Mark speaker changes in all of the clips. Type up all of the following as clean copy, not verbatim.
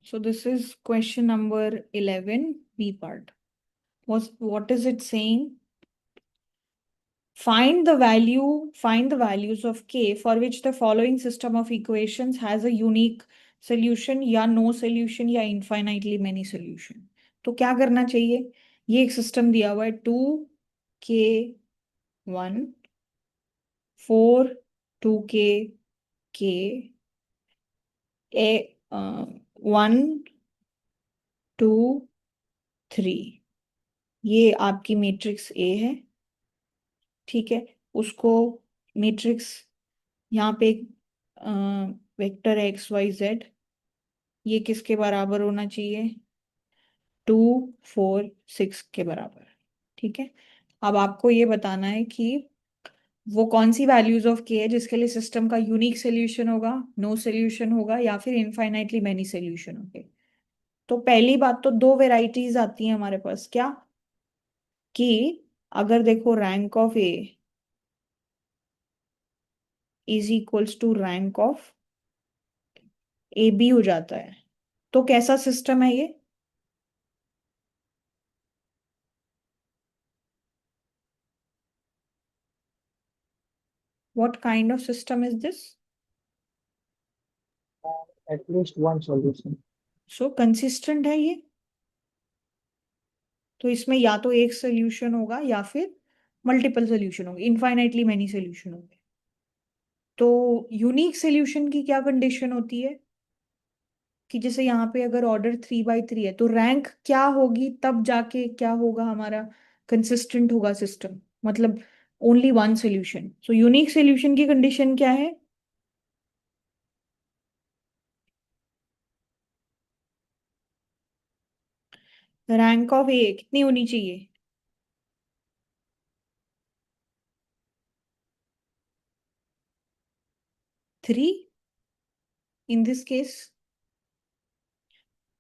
Speaker 1: So this is question number 11, B part. What is it saying? Find the values of k for which the following system of equations has a unique solution या no solution या infinitely many solution. तो क्या करना चाहिए? ये एक system दिया हुआ है 2k1 4 2k k a 1 2 3 ये आपकी मैट्रिक्स ए है। ठीक है, उसको मैट्रिक्स यहाँ पे एक वेक्टर एक्स वाई जेड, ये किसके बराबर होना चाहिए? 2 4 6 के बराबर। ठीक है, अब आपको ये बताना है कि वो कौन सी वैल्यूज ऑफ के है जिसके लिए सिस्टम का यूनिक सोल्यूशन होगा, नो सोल्यूशन होगा या फिर इनफाइनाइटली मेनी सोल्यूशन होंगे। तो पहली बात तो दो वेराइटीज आती हैं हमारे पास, क्या कि अगर देखो rank of A is equals to rank of A B हो जाता है, तो कैसा सिस्टम है ये? What kind of system is this?
Speaker 2: At least one solution.
Speaker 1: So consistent है ये, तो इसमें या तो एक सोल्यूशन होगा या फिर मल्टीपल सोल्यूशन होंगे, इनफाइनाइटली मेनी सोल्यूशन होंगे। तो यूनिक सोल्यूशन की क्या कंडीशन होती है कि जैसे यहाँ पे अगर ऑर्डर 3 by 3 है तो रैंक क्या होगी, तब जाके क्या होगा हमारा, कंसिस्टेंट होगा सिस्टम, मतलब only one solution. So unique solution की कंडीशन क्या है? रैंक ऑफ ए कितनी होनी चाहिए? 3 इन this case.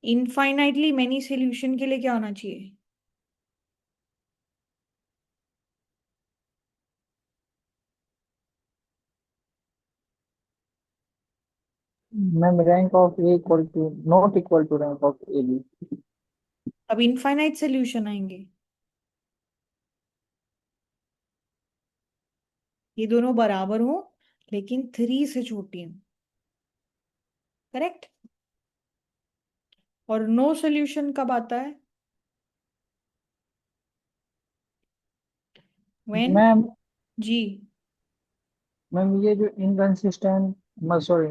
Speaker 1: Infinitely many solution के लिए क्या होना चाहिए?
Speaker 2: Ma'am, rank of A equal to not equal to rank of AB.
Speaker 1: अब इनफाइनाइट सोल्यूशन आएंगे, ये दोनों बराबर हो लेकिन 3 से छोटी हो। करेक्ट। और नो सोल्यूशन कब आता है? व्हेन?
Speaker 2: Ma'am
Speaker 1: ji.
Speaker 2: मैम ये जो inconsistent sorry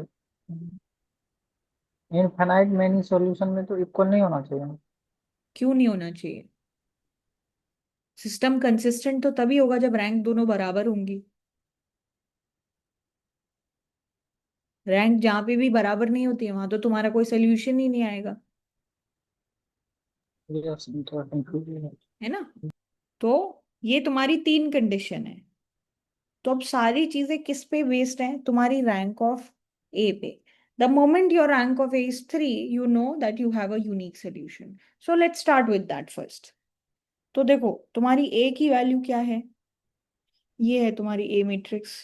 Speaker 2: infinite many solution में तो इक्वल नहीं होना चाहिए।
Speaker 1: क्यों नहीं होना चाहिए? सिस्टम कंसिस्टेंट तो तभी होगा जब रैंक दोनों बराबर होंगी। रैंक जहां पे भी बराबर नहीं होती है वहां तो तुम्हारा कोई सोल्यूशन ही नहीं आएगा,
Speaker 2: यस, थोड़ा कंफ्यूजन है।
Speaker 1: है ना? तो ये तुम्हारी 3 कंडीशन है। तो अब सारी चीजें किस पे बेस्ड हैं? तुम्हारी रैंक ऑफ ए पे। The moment your rank of A is 3, you know that you have a unique solution. So let's start with that first. तो देखो तुम्हारी ए की वैल्यू क्या है? ये है तुम्हारी ए मैट्रिक्स।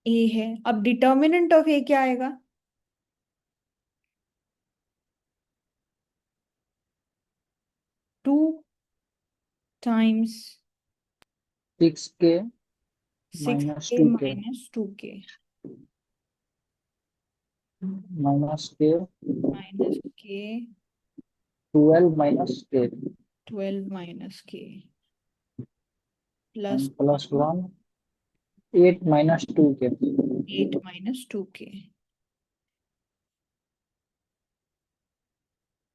Speaker 1: ए है। अब डिटर्मिनेंट ऑफ ए क्या आएगा? 2 टाइम्स
Speaker 2: 6K
Speaker 1: 6
Speaker 2: माइनस
Speaker 1: के
Speaker 2: 2K
Speaker 1: माइनस 2 के
Speaker 2: -K
Speaker 1: माइनस के
Speaker 2: 12 -K
Speaker 1: 12 माइनस के प्लस
Speaker 2: प्लस 1 8 -2K।
Speaker 1: 8 माइनस 2 के।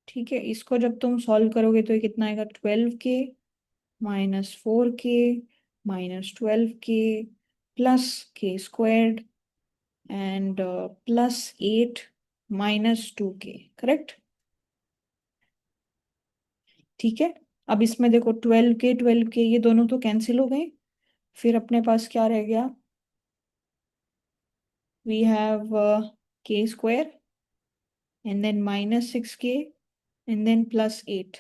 Speaker 1: ठीक है, इसको जब तुम सॉल्व करोगे तो ये कितना आएगा? 12 के -4 के -12 के प्लस के स्क्वायर्ड एंड प्लस 8 -2 के। करेक्ट। ठीक है, अब इसमें देखो 12 के ये दोनों तो कैंसिल हो गए, फिर अपने पास क्या रह गया? वी हैव के स्क्वायर एंड देन -6 के एंड देन +8।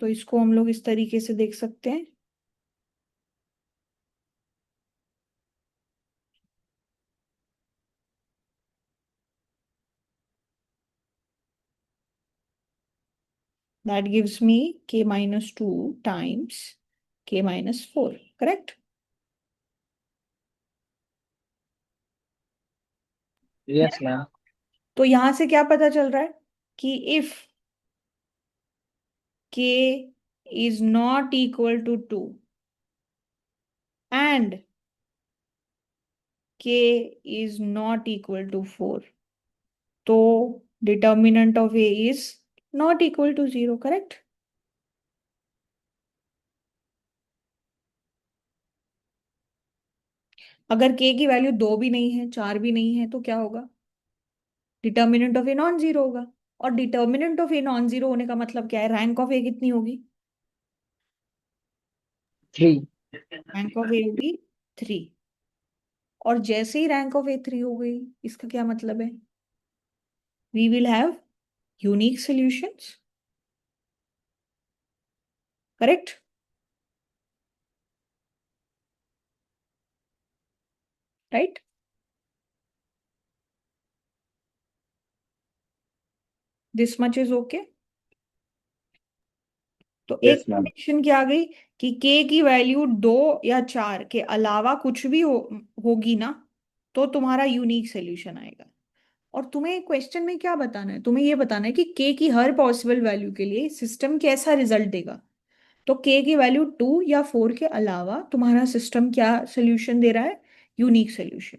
Speaker 1: तो इसको हम लोग इस तरीके से देख सकते हैं। That gives me k minus 2 times k minus 4, correct?
Speaker 2: Yes ma'am.
Speaker 1: तो यहां से क्या पता चल रहा है कि if k is not equal to 2 and k is not equal to 4, तो determinant of a is not equal to 0, correct? अगर k की वैल्यू 2 भी नहीं है, 4 भी नहीं है, तो क्या होगा? Determinant of a non zero होगा। और determinant of a non zero होने का मतलब क्या है? रैंक ऑफ ए कितनी होगी?
Speaker 2: 3।
Speaker 1: रैंक ऑफ ए होगी 3। और जैसे ही रैंक ऑफ ए 3 हो गई, इसका क्या मतलब है? We will have unique solutions, correct? Right? This much is okay. तो एक
Speaker 2: यस मैम।
Speaker 1: कंडीशन क्या आ गई कि के की वैल्यू 2 या 4 के अलावा कुछ भी होगी ना, तो तुम्हारा यूनिक सोल्यूशन आएगा। और तुम्हें क्वेश्चन में क्या बताना है? तुम्हें ये बताना है कि के की हर पॉसिबल वैल्यू के लिए सिस्टम कैसा रिजल्ट देगा। तो के की वैल्यू 2 या 4 के अलावा तुम्हारा सिस्टम क्या सोल्यूशन दे रहा है? Unique solution.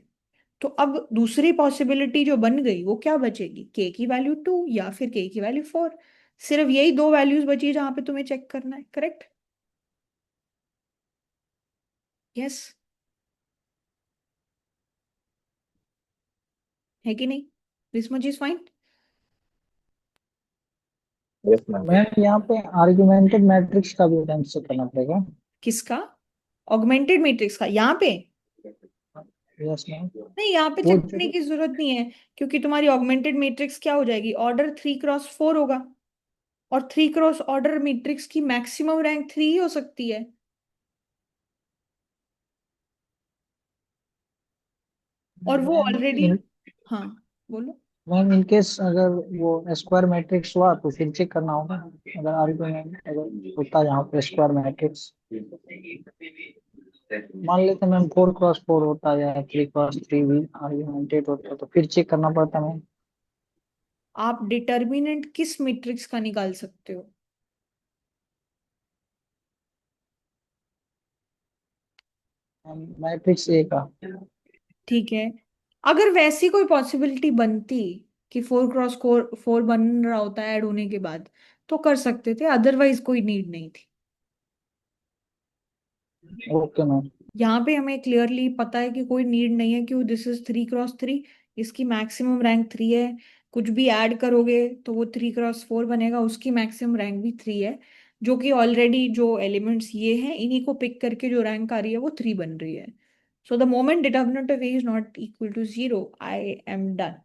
Speaker 1: तो अब दूसरी पॉसिबिलिटी जो बन गई वो क्या बचेगी? के की वैल्यू 2 या फिर के की वैल्यू 4। सिर्फ यही दो वैल्यूज बची जहां पे तुम्हें चेक करना है, करेक्ट? यस, है कि नहीं? This much is fine.
Speaker 2: Yes ma'am. Ma'am यहाँ पे आर्गुमेंटेड मैट्रिक्स का भी ढंग से करना पड़ेगा।
Speaker 1: किसका? ऑगमेंटेड मैट्रिक्स का यहाँ पे?
Speaker 2: Yes ma'am.
Speaker 1: नहीं, यहाँ पे
Speaker 2: वो
Speaker 1: चेक करने की जरूरत नहीं है, क्योंकि तुम्हारी ऑगमेंटेड मैट्रिक्स क्या हो जाएगी? ऑर्डर 3x4 होगा। और 3x ऑर्डर मैट्रिक्स की मैक्सिमम रैंक 3 ही हो सकती है। और वो
Speaker 2: मैम
Speaker 1: ऑलरेडी। हाँ, बोलो।
Speaker 2: मैम इन केस अगर वो स्क्वायर मैट्रिक्स हुआ तो फिर चेक करना होगा। अगर आर्गुमेंट अगर होता है यहाँ पे स्क्वायर मैट्रिक्स, मान लेते हैं मैम 4x4 होता है या 3x3 भी आर्गुमेंटेड होता है तो फिर चेक करना पड़ता है
Speaker 1: आप डिटर्मिनेंट किस मैट्रिक्स का निकाल सकते हो?
Speaker 2: मैम मैट्रिक्स ए का।
Speaker 1: ठीक है। अगर वैसी कोई पॉसिबिलिटी बनती कि 4x4 बन रहा होता है ऐड होने के बाद, तो कर सकते थे, अदरवाइज कोई नीड नहीं थी।
Speaker 2: Okay ma'am.
Speaker 1: यहाँ पे हमें क्लियरली पता है कि कोई नीड नहीं है, क्यों? दिस इज 3x3, इसकी मैक्सिमम रैंक 3 है। कुछ भी ऐड करोगे तो वो 3x4 बनेगा, उसकी मैक्सिमम रैंक भी 3 है। जो कि ऑलरेडी जो एलिमेंट्स ये हैं, इन्हीं को पिक करके जो रैंक आ रही है वो 3 बन रही है। So the moment determinant of A is not equal to 0, I am done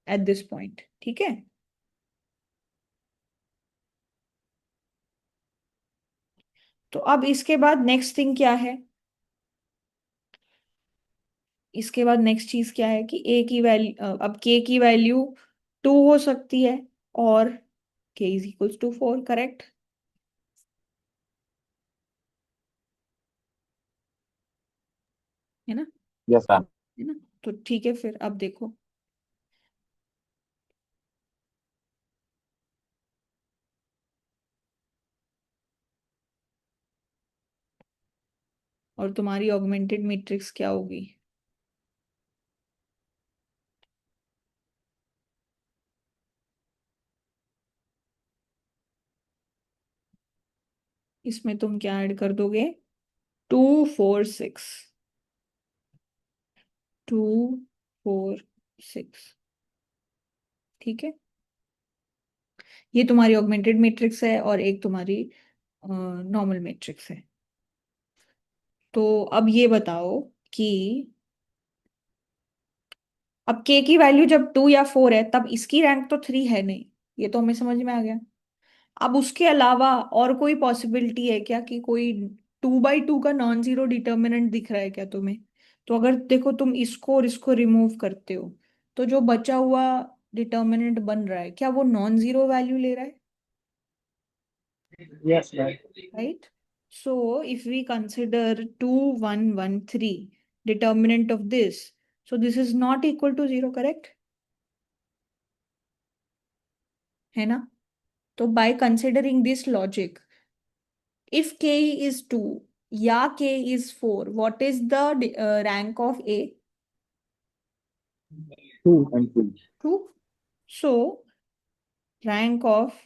Speaker 1: at this point. ठीक है। तो अब इसके बाद नेक्स्ट थिंग क्या है? इसके बाद नेक्स्ट चीज क्या है कि ए की वैल्यू, अब के की वैल्यू 2 हो सकती है, और के इज इक्वल्स टू 4, करेक्ट? है ना?
Speaker 2: Yes ma'am.
Speaker 1: है ना? तो ठीक है, फिर अब देखो। और तुम्हारी ऑगमेंटेड मैट्रिक्स क्या होगी? इसमें तुम क्या ऐड कर दोगे? 2 4 6, 2 4 6। ठीक है। ये तुम्हारी ऑगमेंटेड मैट्रिक्स है और एक तुम्हारी नॉर्मल मैट्रिक्स है। तो अब ये बताओ कि अब के की वैल्यू जब 2 या 4 है, तब इसकी रैंक तो 3 है नहीं। ये तो हमें समझ में आ गया। अब उसके अलावा और कोई पॉसिबिलिटी है क्या कि कोई 2 by 2 का नॉन जीरो डिटर्मिनेंट दिख रहा है क्या तुम्हें? तो अगर देखो तुम इसको और इसको रिमूव करते हो तो जो बचा हुआ डिटर्मिनेंट बन रहा है क्या वो नॉन जीरो वैल्यू ले रहा है?
Speaker 2: Yes right.
Speaker 1: Right? So if we consider 2, 1, 1, 3, determinant of this, so this is not equal to 0, correct? है ना? तो by considering this logic, if k is 2 या k is 4, what is the rank of A?
Speaker 2: Two and two.
Speaker 1: 2. So rank of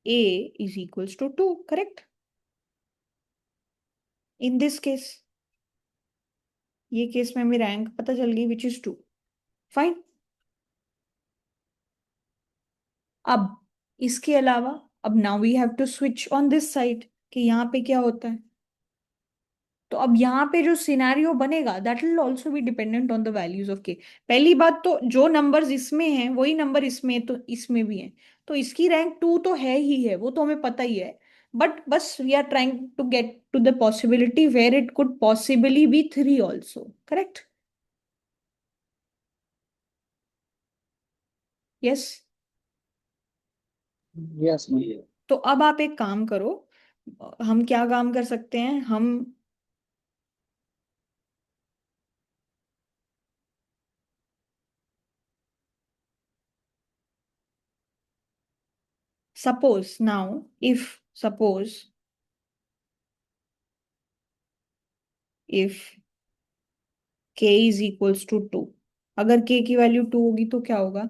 Speaker 1: A is equals to 2, correct? In this case, ये case में हमें rank पता चल गई which is 2. Fine. अब इसके अलावा अब now we have to switch on this side कि यहाँ पे क्या होता है. तो अब यहाँ पे जो सिनेरियो बनेगा that will also be dependent on the values of के. पहली बात तो जो नंबर्स इसमें हैं वही नंबर इसमें है, तो इसमें भी है. तो इसकी रैंक 2 तो है ही है, वो तो हमें पता ही है. बट बस we are trying to get to the possibility where it could possibly be 3 also, correct? Yes.
Speaker 2: Yes ma'am.
Speaker 1: तो अब आप एक काम करो. हम क्या काम कर सकते हैं? हम suppose now if k is equals to 2, अगर k की वैल्यू 2 होगी तो क्या होगा?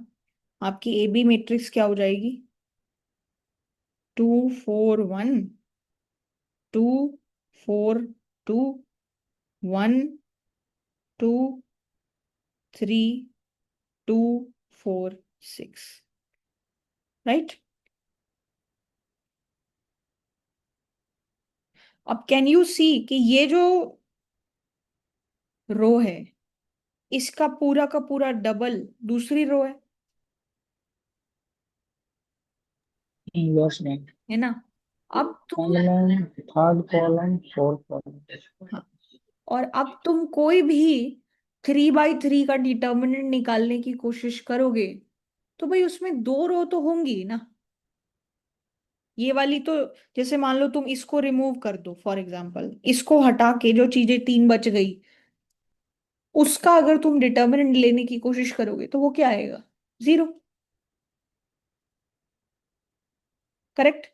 Speaker 1: आपकी ए बी मैट्रिक्स क्या हो जाएगी? 2 4 1, 2 4 2, 1 2 3 2 4 6, राइट? अब कैन यू सी कि ये जो रो है इसका पूरा का पूरा डबल दूसरी रो है.
Speaker 2: Yes ma'am.
Speaker 1: है ना? अब तुम
Speaker 2: column, third column, fourth column.
Speaker 1: हाँ, और अब तुम कोई भी 3 by 3 का डिटर्मिनेंट निकालने की कोशिश करोगे तो भाई उसमें 2 रो तो होंगी ना. ये वाली तो जैसे मान लो तुम इसको रिमूव कर दो फॉर एग्जांपल, इसको हटा के जो चीजें 3 बच गई उसका अगर तुम डिटर्मिनेंट लेने की कोशिश करोगे तो वो क्या आएगा? 0, करेक्ट?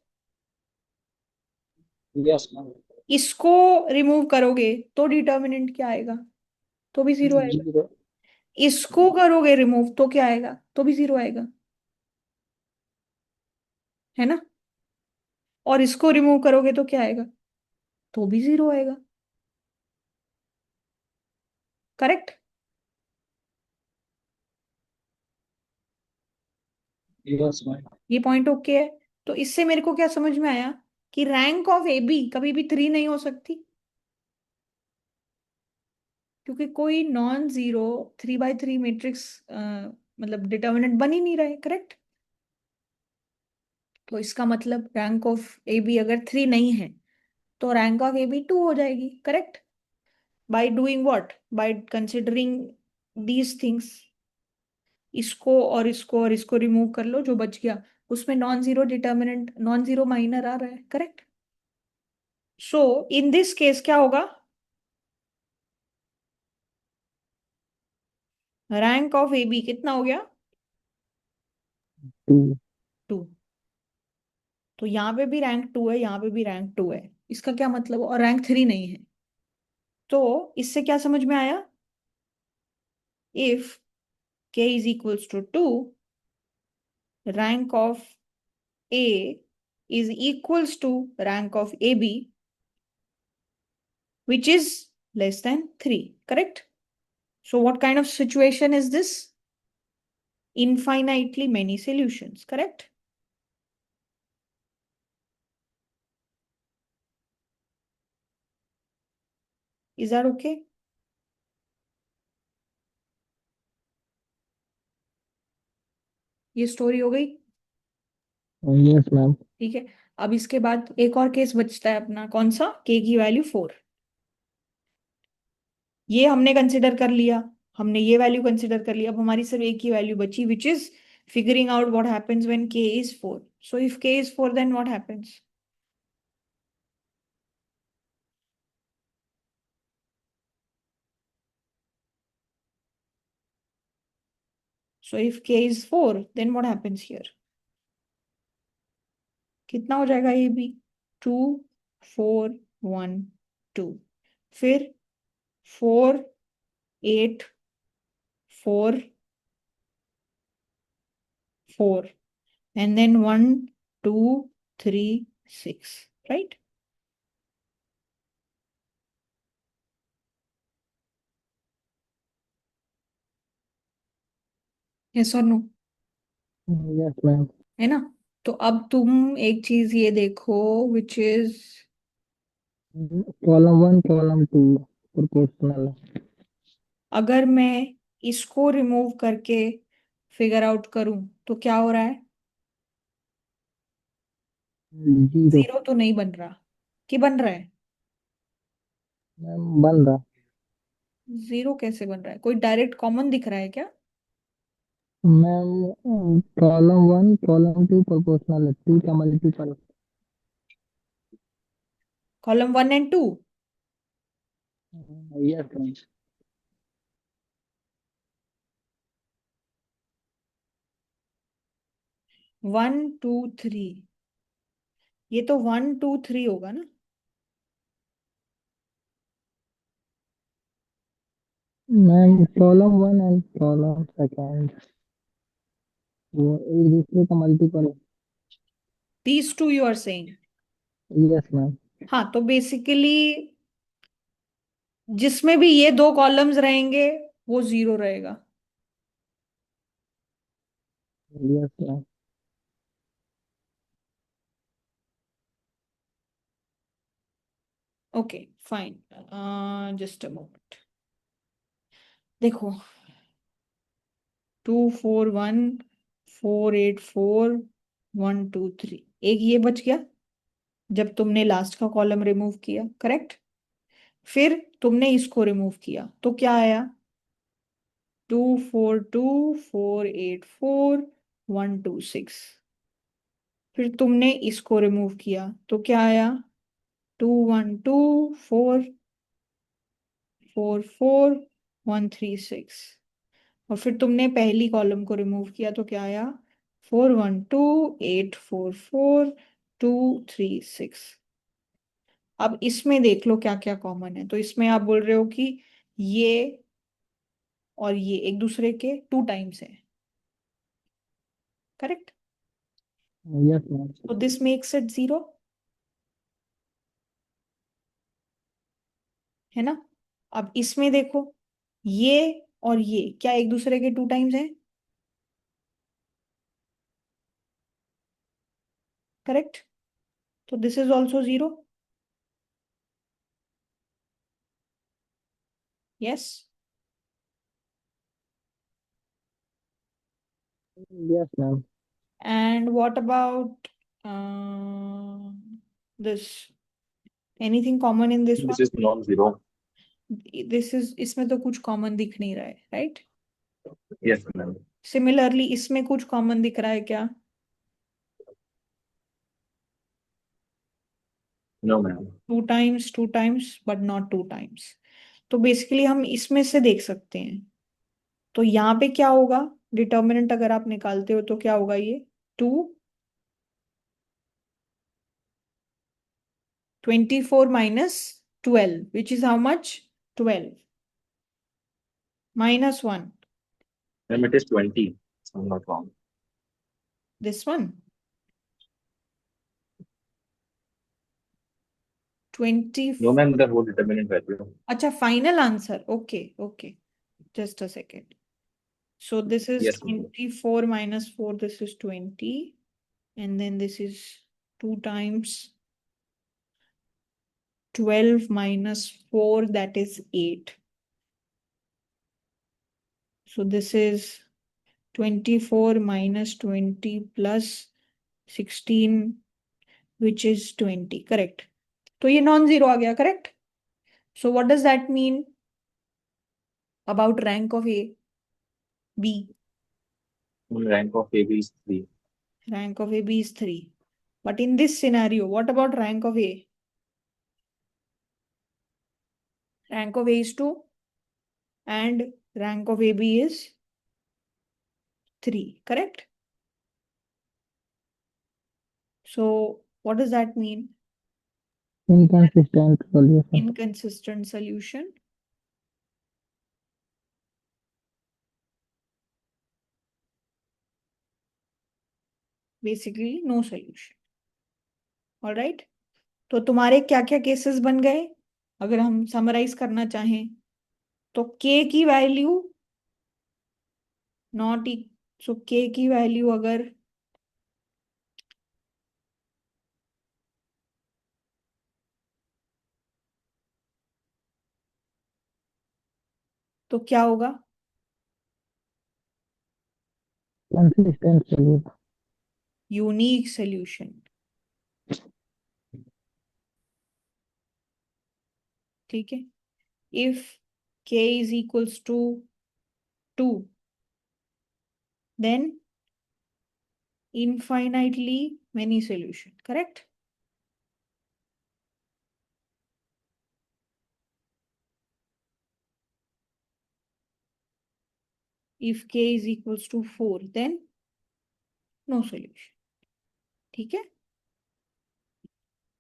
Speaker 2: Yes ma'am.
Speaker 1: इसको रिमूव करोगे तो डिटर्मिनेंट क्या आएगा? तो भी 0 आएगा.
Speaker 2: जीरो।
Speaker 1: इसको करोगे रिमूव तो क्या आएगा? तो भी 0 आएगा. है ना? और इसको रिमूव करोगे तो क्या आएगा? तो भी 0 आएगा. करेक्ट?
Speaker 2: Yes ma'am.
Speaker 1: ये पॉइंट ओके है. तो इससे मेरे को क्या समझ में आया कि रैंक ऑफ ए बी कभी भी 3 नहीं हो सकती, क्योंकि कोई नॉन जीरो 3 by 3 मैट्रिक्स मतलब डिटर्मिनेंट बन ही नहीं रहे. करेक्ट? तो इसका मतलब रैंक ऑफ ए बी अगर 3 नहीं है तो रैंक ऑफ ए बी 2 हो जाएगी. Correct? By doing what? By considering these things. इसको और इसको और इसको रिमूव कर लो, जो बच गया उसमें non zero determinant non zero minor आ रहा है. Correct? So in this case क्या होगा? रैंक ऑफ ए बी कितना हो गया?
Speaker 2: टू।
Speaker 1: 2. तो यहाँ पे भी रैंक 2 है, यहाँ पे भी रैंक 2 है. इसका क्या मतलब? और रैंक 3 नहीं है. तो इससे क्या समझ में आया? If k is equals to 2, rank of a is equals to rank of ab, which is less than 3. Correct? So what kind of situation is this? Infinitely many solutions. Correct? Is that okay? ये story हो गई.
Speaker 2: Yes ma'am.
Speaker 1: ठीक है। अब इसके बाद एक और केस बचता है अपना, कौन सा? के की वैल्यू 4। ये हमने कंसिडर कर लिया, हमने ये वैल्यू कंसिडर कर लिया। अब हमारी सिर्फ एक ही वैल्यू बची, which is figuring out what happens when k is 4। So if k is 4 then what happens? So if k is 4 then what happens here? कितना हो जाएगा ये भी? 2 4 1 2, फिर 4 8 4 4, and then 1 2 3 6, right? yes or no?
Speaker 2: Yes ma'am.
Speaker 1: है ना? तो अब तुम एक चीज ये देखो, which is,
Speaker 2: column one column to proportional.
Speaker 1: अगर मैं इसको रिमूव करके फिगर आउट करूं तो क्या हो रहा है?
Speaker 2: जीरो।
Speaker 1: जीरो तो नहीं बन रहा, कि बन रहा है?
Speaker 2: मैम बन रहा।
Speaker 1: जीरो कैसे बन रहा है? कोई डायरेक्ट कॉमन दिख रहा है क्या?
Speaker 2: Ma'am column one column to proportional है, टू का multiple.
Speaker 1: Column 1 and 2?
Speaker 2: Yes ma'am.
Speaker 1: 1 2 3, ये तो 1 2 3 होगा ना?
Speaker 2: Ma'am column one and column second वो एक दूसरे का multiple.
Speaker 1: These two you are saying?
Speaker 2: Yes ma'am.
Speaker 1: हाँ, तो बेसिकली जिसमें भी ये दो कॉलम्स रहेंगे वो जीरो रहेगा।
Speaker 2: Yes ma'am.
Speaker 1: Okay fine, just a moment. देखो, 2 4 1 4 8 4 1 2 3, एक ये बच गया जब तुमने लास्ट का कॉलम रिमूव किया, करेक्ट? फिर तुमने इसको रिमूव किया तो क्या आया? 2 4 2 4 8 4 1 2 6। फिर तुमने इसको रिमूव किया तो क्या आया? 2 1 2 4 4 4 1 3 6। और फिर तुमने पहली कॉलम को रिमूव किया तो क्या आया? 4 1 2 8 4 4 2 3 6। अब इसमें देख लो क्या क्या कॉमन है। तो इसमें आप बोल रहे हो कि ये और ये एक दूसरे के टू टाइम्स है, करेक्ट?
Speaker 2: Yes ma'am.
Speaker 1: तो दिस मेक्स इट जीरो, है ना? अब इसमें देखो, ये और ये क्या एक दूसरे के टू टाइम्स है? करेक्ट? तो this is also zero. Yes.
Speaker 2: Yes ma'am.
Speaker 1: And what about this? Anything common in this one?
Speaker 3: This is non-zero.
Speaker 1: This is, इसमें तो कुछ कॉमन दिख नहीं रहा है, राइट?
Speaker 3: Yes, ma'am.
Speaker 1: सिमिलरली इसमें कुछ कॉमन दिख रहा है क्या?
Speaker 3: No, ma'am.
Speaker 1: Two times but not two times. तो बेसिकली हम इसमें से देख सकते हैं। तो यहाँ पे क्या होगा? डिटर्मिनेंट अगर आप निकालते हो तो क्या होगा? ये 2 24 minus 12 which is how much? 12 minus 1,
Speaker 3: Ma'am, it is 20. If I'm not wrong.
Speaker 1: This one 20।
Speaker 3: No, ma'am, the whole determinant value.
Speaker 1: अच्छा, final answer, okay okay, just a second. So this is
Speaker 3: Yes, ma'am.
Speaker 1: 24 minus 4, this is 20, and then this is 2 times 12 minus 4, that is 8. So this is 24 minus 20 plus 16 which is 20, correct. तो ये non zero आ गया, correct. So what does that mean about rank of A B?
Speaker 3: Rank of AB is 3.
Speaker 1: Rank of a b is 3, but in this scenario what about rank of a? Rank of a is 2 and rank of ab is 3, correct? So what does that mean?
Speaker 2: inconsistent solution.
Speaker 1: Inconsistent solution. Basically no solution. All right, तो तुम्हारे क्या क्या cases बन गए अगर हम summarise करना चाहें? तो k की वैल्यू नॉट, सो k की वैल्यू अगर तो क्या होगा?
Speaker 2: consistent solution.
Speaker 1: यूनिक सोल्यूशन, ठीक है। If k is equals to 2 then infinitely many solution, correct? If k is equals to 4 then no solution, ठीक है।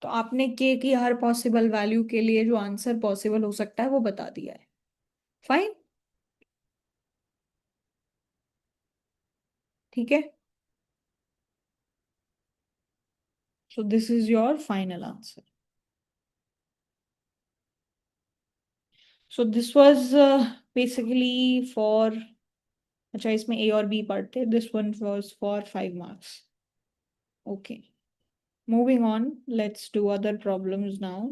Speaker 1: तो आपने k की हर पॉसिबल वैल्यू के लिए जो आंसर पॉसिबल हो सकता है वो बता दिया है, फाइन, ठीक है। So this is your final answer. So this was basically for, अच्छा इसमें ए और बी पढ़ते, this one was for 5 marks, okay. Moving on, let's do other problems now.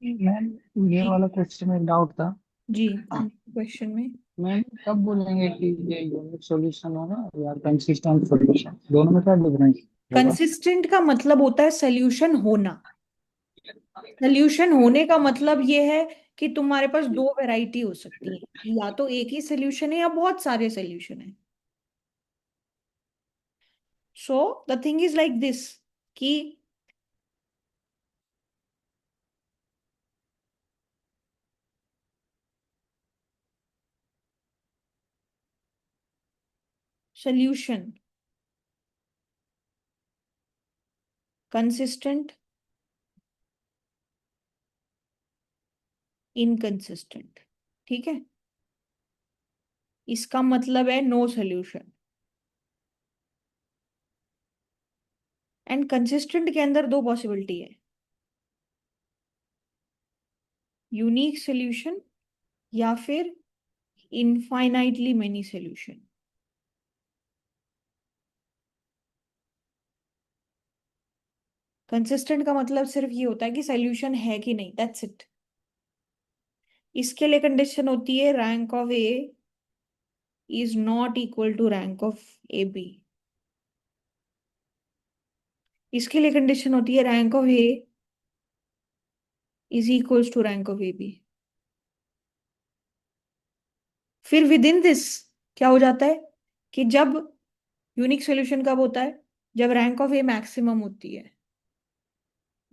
Speaker 2: Ma'am ये
Speaker 1: जी
Speaker 2: वाला क्वेश्चन में डाउट था।
Speaker 1: जी, क्वेश्चन में
Speaker 2: मैम कब बोलेंगे कि ये यूनिक सॉल्यूशन होगा या कंसिस्टेंट सॉल्यूशन, दोनों में क्या डिफरेंस होगा?
Speaker 1: कंसिस्टेंट का मतलब होता है सोल्यूशन होना। सोल्यूशन होने का मतलब ये है कि तुम्हारे पास दो वैरायटी हो सकती है, या तो एक ही सोल्यूशन है या बहुत सारे सोल्यूशन है। So the thing is like this कि सोल्यूशन कंसिस्टेंट, इनकंसिस्टेंट, ठीक है। इसका मतलब है नो सोल्यूशन। एंड कंसिस्टेंट के अंदर दो पॉसिबिलिटी है, यूनिक सोल्यूशन या फिर इनफाइनाइटली मेनी सोल्यूशन। कंसिस्टेंट का मतलब सिर्फ ये होता है कि सोल्यूशन है कि नहीं, दैट्स इट। इसके लिए कंडीशन होती है rank of A is not equal to rank of A B. इसके लिए कंडीशन होती है rank of A is equals to rank of A B. फिर विद इन दिस क्या हो जाता है कि जब यूनिक सोल्यूशन कब होता है, जब रैंक ऑफ ए मैक्सिमम होती है,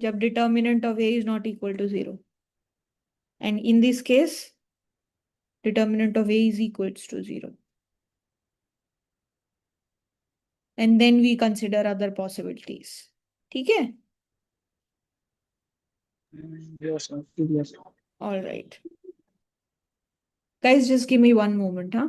Speaker 1: जब determinant of A is not equal to 0, and in this case determinant of A is equals to 0, and then we consider other possibilities, ठीक है।
Speaker 2: Yes, sir. Yes.
Speaker 1: All right guys, just give me one moment, huh?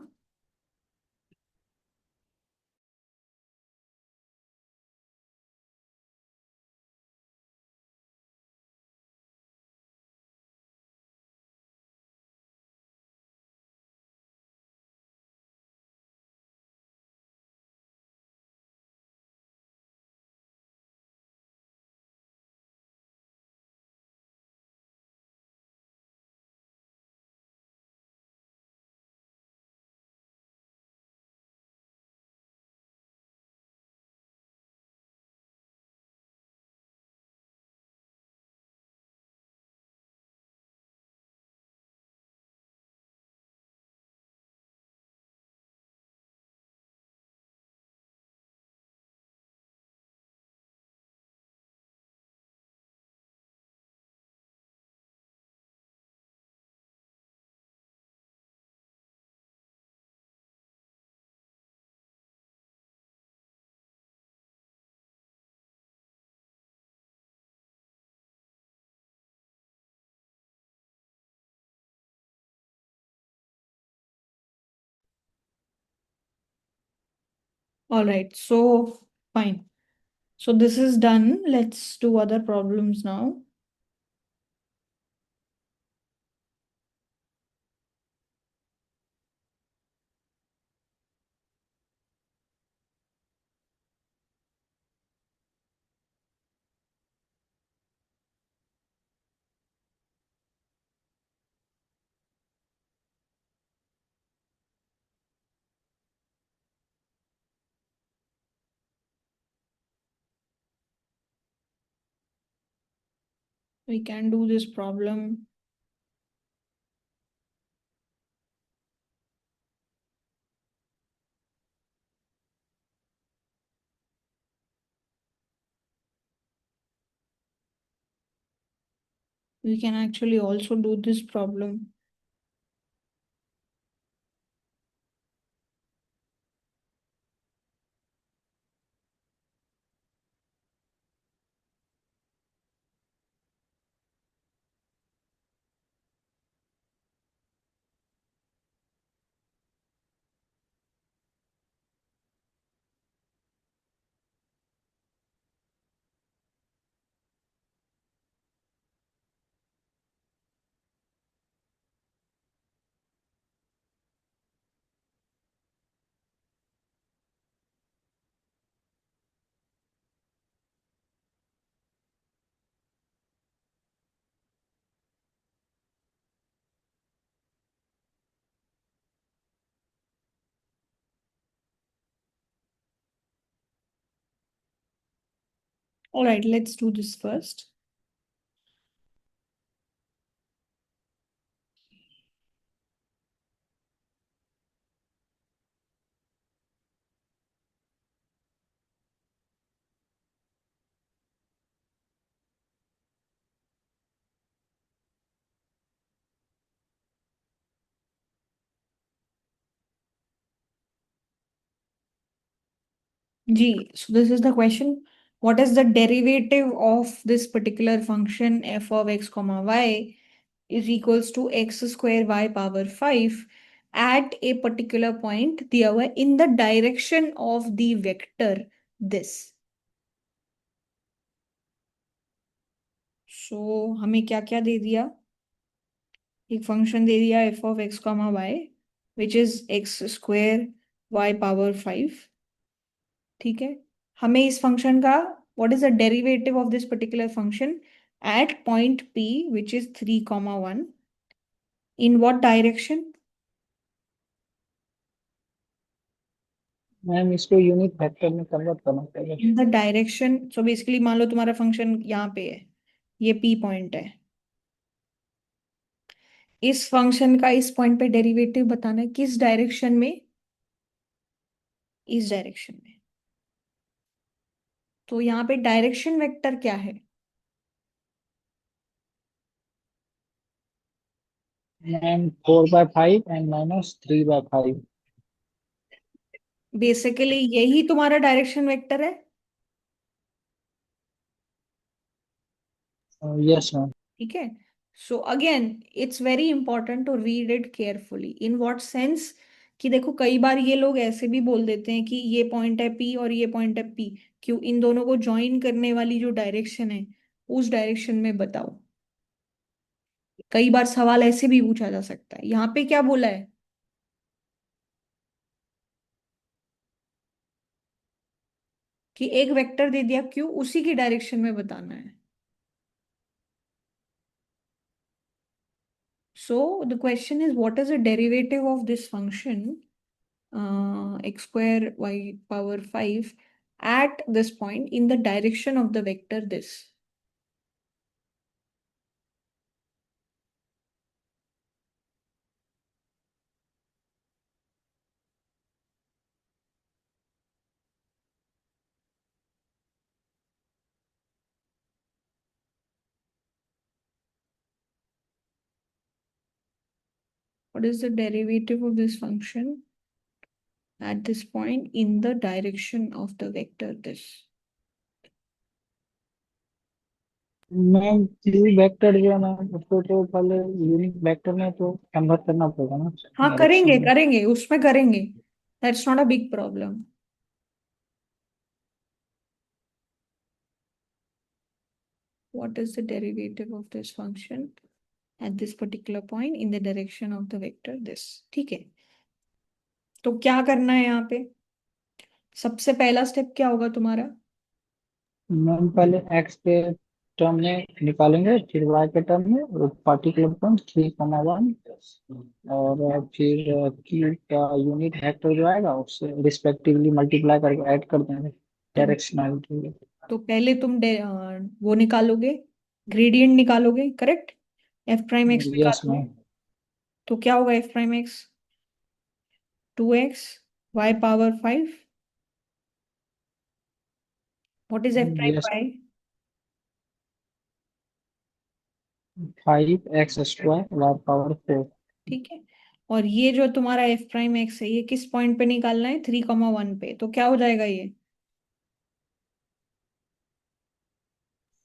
Speaker 1: All right, so fine. So this is done. Let's do other problems now. We can do this problem. We can actually also do this problem. All right, let's do this first. G. So this is the question. What is the derivative of this particular function f of x comma y is equals to x square y power 5 at a particular point दिया हुआ है in the direction of the vector this. So हमें क्या क्या दे दिया? एक function दे दिया f of x comma y which is x square y power 5. ठीक है, हमें इस फंक्शन का what is the derivative of this particular function at point P which is 3 comma 1 in what direction?
Speaker 2: Ma'am इसको unit vector में convert करना पड़ेगा।
Speaker 1: In the direction, so basically मान लो तुम्हारा फंक्शन यहाँ पे है, ये P पॉइंट है, इस फंक्शन का इस पॉइंट पे डेरिवेटिव बताना है किस डायरेक्शन में? इस डायरेक्शन में। तो यहाँ पे डायरेक्शन वेक्टर क्या है?
Speaker 2: Ma'am 4/5 and -3/5।
Speaker 1: बेसिकली यही तुम्हारा डायरेक्शन वेक्टर है।
Speaker 2: Yes ma'am.
Speaker 1: ठीक है, so again it's very important to read it carefully. In what sense कि देखो कई बार ये लोग ऐसे भी बोल देते हैं कि ये पॉइंट है पी और ये पॉइंट है पी, क्यों? इन दोनों को ज्वाइन करने वाली जो डायरेक्शन है उस डायरेक्शन में बताओ। कई बार सवाल ऐसे भी पूछा जा सकता है। यहाँ पे क्या बोला है कि एक वेक्टर दे दिया, क्यों? उसी की डायरेक्शन में बताना है। So the question is, what is the derivative of this function x square y power 5 at this point in the direction of the vector this? What is the derivative of this function at this point in the direction of the vector this?
Speaker 2: Ma'am Q vector जो है ना उसको तो पहले unit vector में तो convert करना पड़ेगा ना
Speaker 1: हाँ
Speaker 2: डायरेक्शन
Speaker 1: करेंगे
Speaker 2: में।
Speaker 1: करेंगे, उसमें करेंगे, that's not a big problem. what is the derivative of this function at this particular point in the direction of the vector this. ठीक है, तो क्या करना है यहाँ पे? सबसे पहला स्टेप क्या होगा तुम्हारा?
Speaker 2: मैम पहले एक्स के टर्म में निकालेंगे, फिर वाई के टर्म में पार्टिकुलर पॉइंट 3,1, और फिर क्यू का यूनिट वेक्टर जो आएगा उससे रिस्पेक्टिवली मल्टीप्लाई करके ऐड कर देंगे
Speaker 1: तो
Speaker 2: डायरेक्शनलिटी।
Speaker 1: तो पहले तुम वो निकालोगे, ग्रेडियंट निकालोगे, correct? F prime x
Speaker 2: yes
Speaker 1: निकालोगे,
Speaker 2: मैम।
Speaker 1: तो क्या होगा? F prime x 2x y power 5. What is f prime
Speaker 2: yes,
Speaker 1: y?
Speaker 2: 5x² y power 4।
Speaker 1: ठीक है, और ये जो तुम्हारा एफ प्राइम एक्स है ये किस पॉइंट पे निकालना है? 3,1 पे, तो क्या हो जाएगा ये?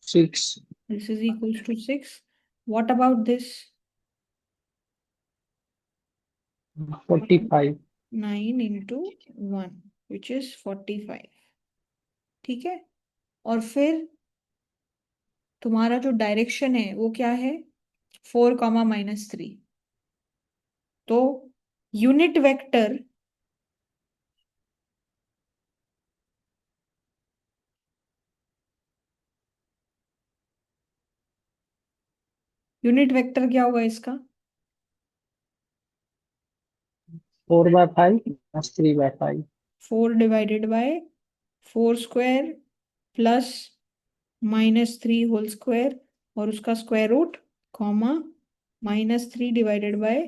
Speaker 2: 6।
Speaker 1: This is equals to 6. What about this?
Speaker 2: 45।
Speaker 1: 9 into 1 which is 45. ठीक है, और फिर तुम्हारा जो डायरेक्शन है वो क्या है? 4, -3. तो यूनिट वेक्टर यूनिट वेक्टर क्या होगा इसका?
Speaker 2: 4/5 minus 3/5।
Speaker 1: 4 divided by 4 square plus -3 whole square और उसका square root, comma -3 divided by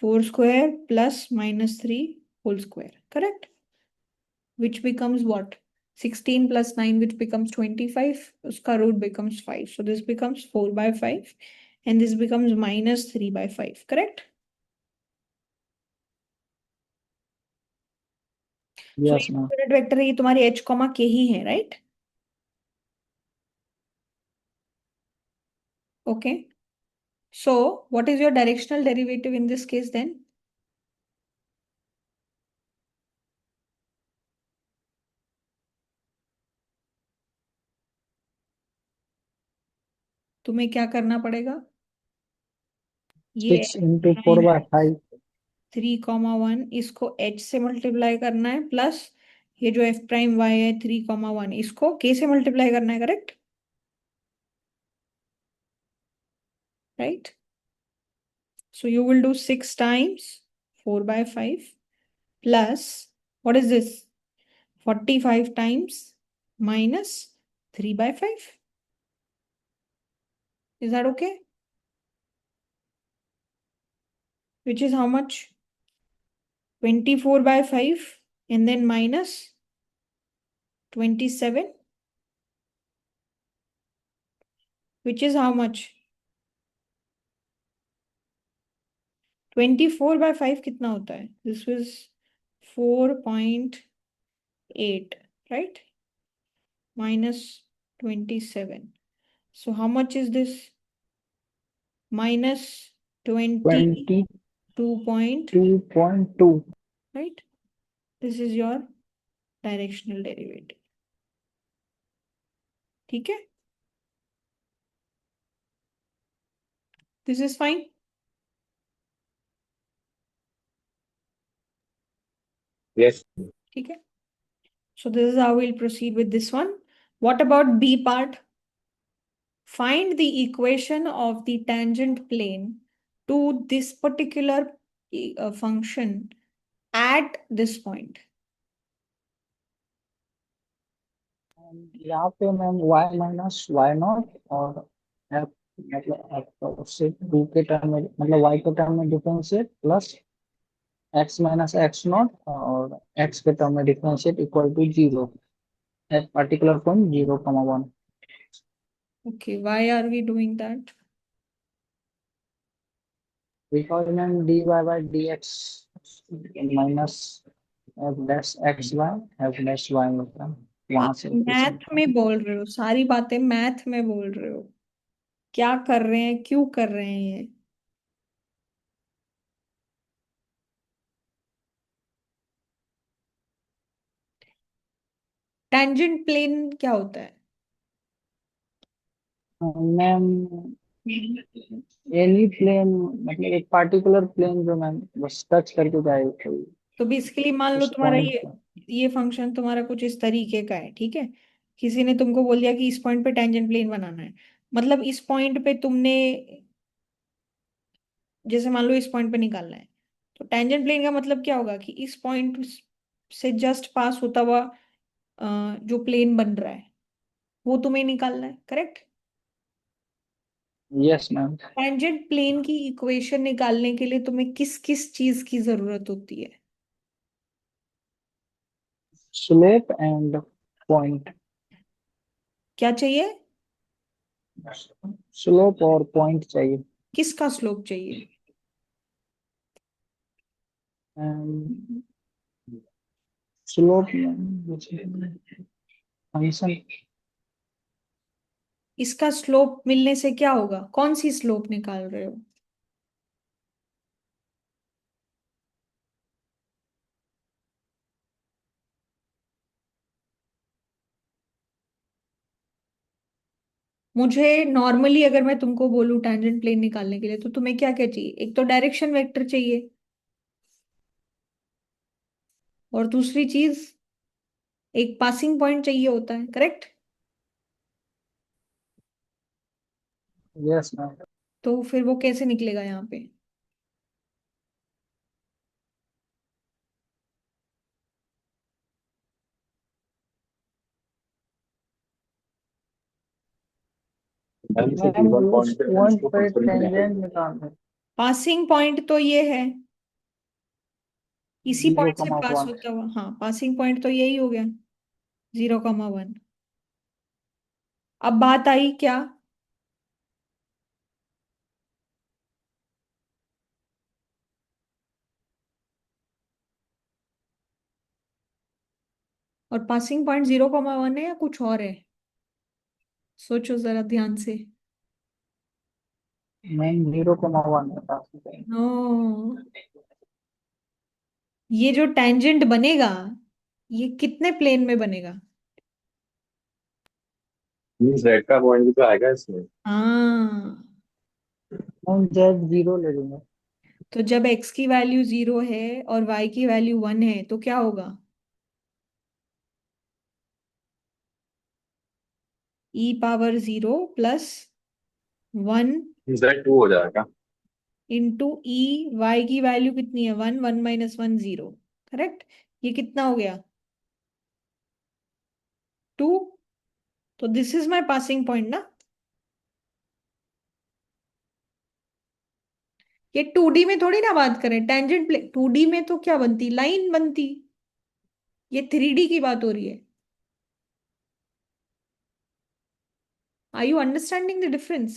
Speaker 1: 4 square plus -3 whole square, correct? Which becomes what? 16 plus 9 which becomes 25. उसका root becomes 5. So this becomes 4/5 and this becomes -3/5. Correct? So
Speaker 2: yes
Speaker 1: ये
Speaker 2: ma'am.
Speaker 1: Unit vector है, ये तुम्हारी h, k ही है, right? Okay. So what is your directional derivative in this case then? तुम्हें क्या करना पड़ेगा? ये
Speaker 2: 6 × 4/5।
Speaker 1: 3,1 इसको h से मल्टीप्लाई करना है, प्लस ये जो f प्राइम y है 3,1 इसको k से मल्टीप्लाई करना है, correct? Right, so you will do 6 times 4/5 plus what is this? 45 times minus 3/5. Is that okay? Which is how much? 24/5 and then minus 27, which is how much? 24/5 कितना होता है? This was 4.8, right? Minus 27. So how much is this? Minus 22 point,
Speaker 2: 22.2।
Speaker 1: right? This is your directional derivative. ठीक है, this is fine.
Speaker 3: Yes.
Speaker 1: ठीक है, so this is how we'll proceed with this one. What about B part? Find the equation of the tangent plane to this particular function at this point.
Speaker 2: यहाँ पे ma'am y-y0 और f, मतलब f को उससे 2 के term में, मतलब y के टर्म में डिफरेंशिएट प्लस x-x0 और x के टर्म में differentiate equal to 0 at particular point 0,1।
Speaker 1: Okay, why are we doing that?
Speaker 2: Because ma'am dy/dx minus f dash xy f dash y होता है, वहां
Speaker 1: आप
Speaker 2: से
Speaker 1: मैथ
Speaker 2: पूछा।
Speaker 1: में बोल रहे हो, सारी बातें मैथ में बोल रहे हो, क्या कर रहे हैं, क्यों कर रहे हैं ये? टेंजेंट प्लेन क्या होता है?
Speaker 2: मैम एनी प्लेन, मतलब एक पार्टिकुलर प्लेन जो मैम बस टच करके जाए
Speaker 1: तो बेसिकली मान लो
Speaker 2: उस
Speaker 1: तुम्हारा
Speaker 2: पॉइंट।
Speaker 1: ये फंक्शन तुम्हारा कुछ इस तरीके का है, ठीक है। किसी ने तुमको बोल दिया कि इस पॉइंट पे टेंजेंट प्लेन बनाना है, मतलब इस पॉइंट पे तुमने, जैसे मान लो इस पॉइंट पे निकालना है, तो टेंजेंट प्लेन का मतलब क्या होगा कि इस पॉइंट से जस्ट पास होता हुआ जो प्लेन बन रहा है वो तुम्हें निकालना है, correct.
Speaker 2: Yes ma'am.
Speaker 1: Tangent plane की इक्वेशन निकालने के लिए तुम्हें किस किस चीज की जरूरत होती है?
Speaker 2: Slope and point.
Speaker 1: क्या चाहिए?
Speaker 2: स्लोप और पॉइंट चाहिए।
Speaker 1: किसका स्लोप चाहिए?
Speaker 2: Slope function.
Speaker 1: इसका स्लोप मिलने से क्या होगा? कौन सी स्लोप निकाल रहे हो? मुझे नॉर्मली अगर मैं तुमको बोलूं टेंजेंट प्लेन निकालने के लिए, तो तुम्हें क्या क्या चाहिए? एक तो डायरेक्शन वेक्टर चाहिए, और दूसरी चीज एक पासिंग पॉइंट चाहिए होता है, करेक्ट।
Speaker 2: Yes ma'am.
Speaker 1: तो फिर वो कैसे निकलेगा यहाँ पे?
Speaker 3: मैम से
Speaker 2: मैम
Speaker 3: गिवन
Speaker 2: उस
Speaker 3: पॉइंट पे हम
Speaker 2: पॉइंट
Speaker 3: इसको
Speaker 2: पे
Speaker 3: कंसिडर करेंगे।
Speaker 2: टेंजेंट निकालना।
Speaker 1: पासिंग पॉइंट तो ये है, इसी
Speaker 2: जीरो
Speaker 1: पॉइंट से
Speaker 2: कमा
Speaker 1: पास
Speaker 2: वन।
Speaker 1: होता हुआ, हाँ पासिंग पॉइंट तो यही हो गया, 0,1। अब बात आई क्या? और पासिंग पॉइंट 0,1 है या कुछ और है? सोचो जरा ध्यान से।
Speaker 2: मैम 0,1 बता सकते हैं।
Speaker 1: नो, ये जो टेंजेंट बनेगा ये कितने प्लेन में बनेगा?
Speaker 3: मीन्स रेड का पॉइंट भी तो आएगा इसमें।
Speaker 1: हाँ,
Speaker 2: हम जेड जीरो ले लेंगे।
Speaker 1: तो जब x की वैल्यू 0 है और y की वैल्यू 1 है तो क्या होगा? e⁻0 + 1
Speaker 3: मीन्स रेड 2 हो जाएगा।
Speaker 1: इंटू ई, वाई की वैल्यू कितनी है? 1, 1 - 1 0, करेक्ट। ये कितना हो गया? 2। तो this is my passing point ना। ये 2D में थोड़ी ना बात करें, टेंजेंट प्ले 2D में तो क्या बनती? लाइन बनती। ये 3D की बात हो रही है। Are you understanding the difference?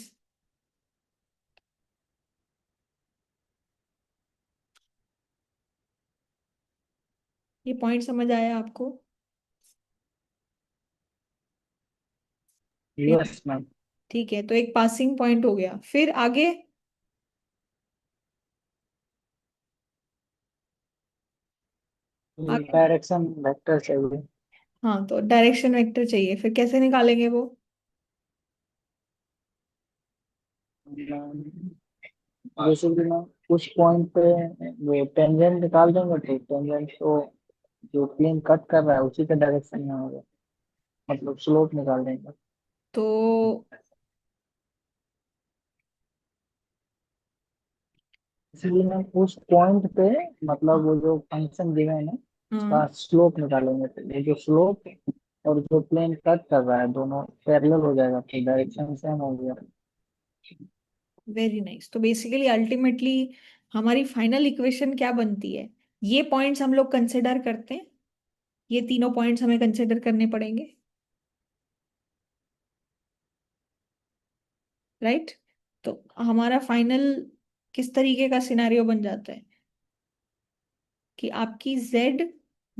Speaker 1: ये पॉइंट समझ आया आपको? फिर
Speaker 2: यस मैम।
Speaker 1: ठीक है, तो एक पासिंग पॉइंट हो गया, फिर आगे? आगे
Speaker 2: डायरेक्शन वेक्टर चाहिए।
Speaker 1: हाँ, तो डायरेक्शन वेक्टर चाहिए, फिर कैसे निकालेंगे वो?
Speaker 2: जैसे कि मैं उस पॉइंट पे वो टेंजेंट निकाल देंगे तो टेंजेंट तो जो प्लेन कट कर रहा है उसी के डायरेक्शन में होगा, मतलब स्लोप निकाल देंगे।
Speaker 1: तो
Speaker 2: इसलिए मैं उस पॉइंट पे, मतलब वो जो फंक्शन गिवन है
Speaker 1: हाँ,
Speaker 2: उसका स्लोप निकालेंगे, तो ये जो स्लोप और जो प्लेन कट कर रहा है दोनों पैरेलल हो जाएगा, तो डायरेक्शन सेम हो गया।
Speaker 1: Very nice. तो बेसिकली अल्टीमेटली हमारी फाइनल इक्वेशन क्या बनती है? ये पॉइंट्स हम लोग कंसिडर करते हैं, ये तीनों पॉइंट्स हमें कंसिडर करने पड़ेंगे, राइट। तो हमारा फाइनल किस तरीके का सिनेरियो बन जाता है कि आपकी z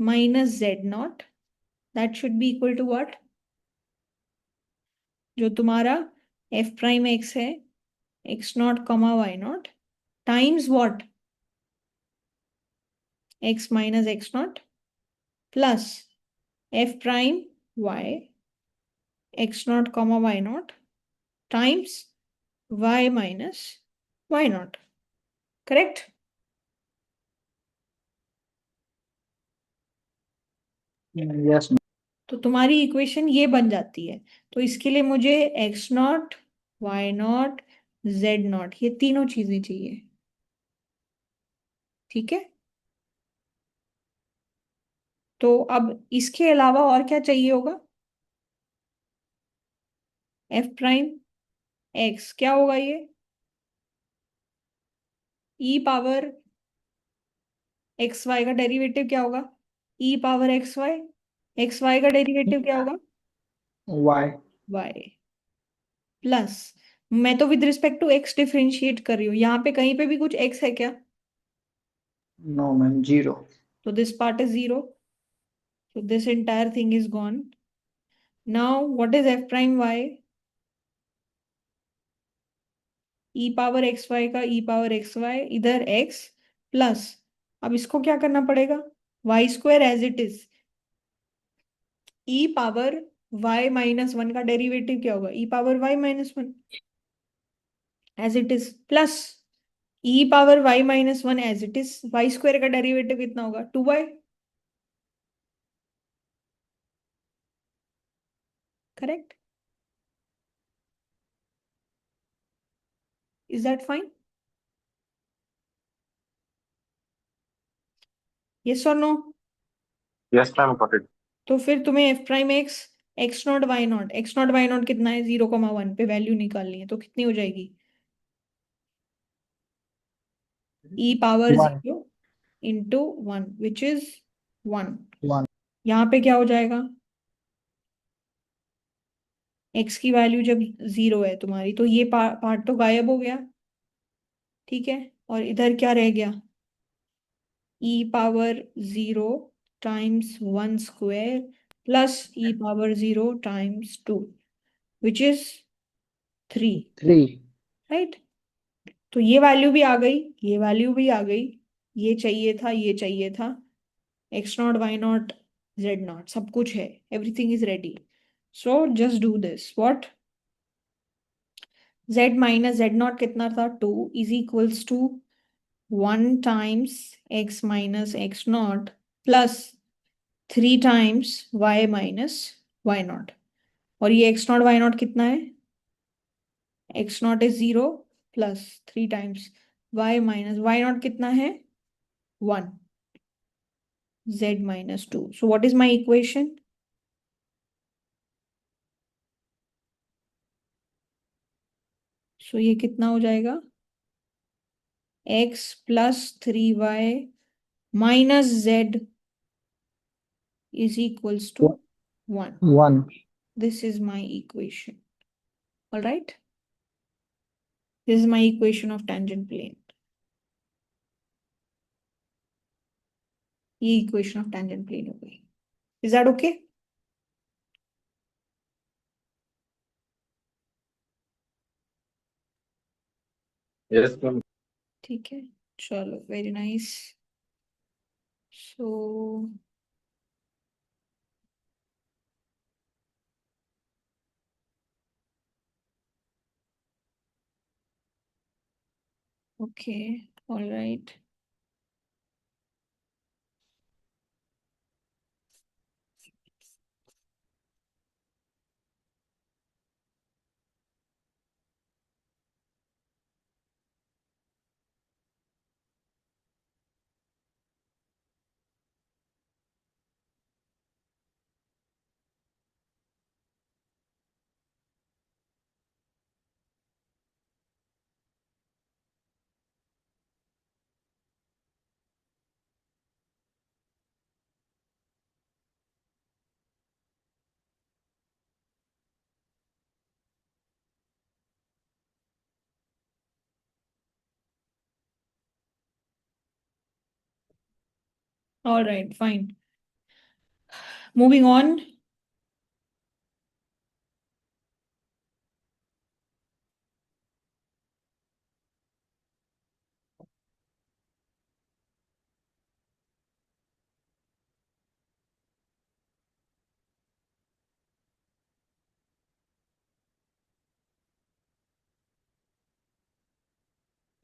Speaker 1: - z0, that should be equal to what? जो तुम्हारा f'(x) है, x0, y0 times what? x - x0 plus f'(y) x0, y0 times y minus y nought, correct?
Speaker 2: Yes.
Speaker 1: तो तुम्हारी इक्वेशन ये बन जाती है। तो इसके लिए मुझे x not, y not, z not, ये तीनों चीजें चाहिए। ठीक है, तो अब इसके अलावा और क्या चाहिए होगा? f प्राइम x क्या होगा ये? e पावर एक्स वाई का डेरिवेटिव क्या होगा? e पावर एक्स वाई का डेरिवेटिव क्या होगा?
Speaker 2: वाई।
Speaker 1: y प्लस, मैं तो with respect to x differentiate कर रही हूँ, यहाँ पे कहीं पे भी कुछ x है क्या?
Speaker 2: No ma'am, zero.
Speaker 1: तो this part is zero, so this entire thing is gone. Now what is f prime y? e power x y का e पावर एक्स वाई, इधर x प्लस, अब इसको क्या करना पड़ेगा? Y square as it is, e power y minus one का derivative क्या होगा? e power y minus one as it is, plus e power y minus one as it is, y square का derivative कितना होगा? 2y, correct? Is that fine? Yes और no?
Speaker 3: Yes, ma'am, got it.
Speaker 1: तो फिर तुम्हें f prime x, x nought y nought कितना है? 0,1 पे वैल्यू निकालनी है, तो कितनी हो जाएगी? e power
Speaker 2: one.
Speaker 1: 0 into one which is one.
Speaker 2: One.
Speaker 1: यहाँ पे क्या हो जाएगा? x की वैल्यू जब 0 है तुम्हारी, तो ये पार्ट तो गायब हो गया, ठीक है? और इधर क्या रह गया? e power 0 times one square plus e power 0 times two which is 3,
Speaker 2: three.
Speaker 1: Right? तो ये वैल्यू भी आ गई, ये वैल्यू भी आ गई, ये चाहिए था, ये चाहिए था, x nought y nought z nought सब कुछ है, everything is ready. So just do this, what? Z minus z nought कितना था? 2 is equals to 1 times x minus x nought plus 3 times y minus y nought. और ये x nought y nought कितना है? X nought is 0 plus 3 times y minus y nought कितना है? 1, z minus 2. So what is my equation? So ये कितना हो जाएगा? x plus 3y minus z is equals to 1.
Speaker 2: One.
Speaker 1: This is my equation. All right? This is my equation of tangent plane. ये equation of tangent plane हो गई. Is that okay?
Speaker 3: Yes, ma'am.
Speaker 1: ठीक है, चलो, very nice. So okay, all right. All right, fine. Moving on.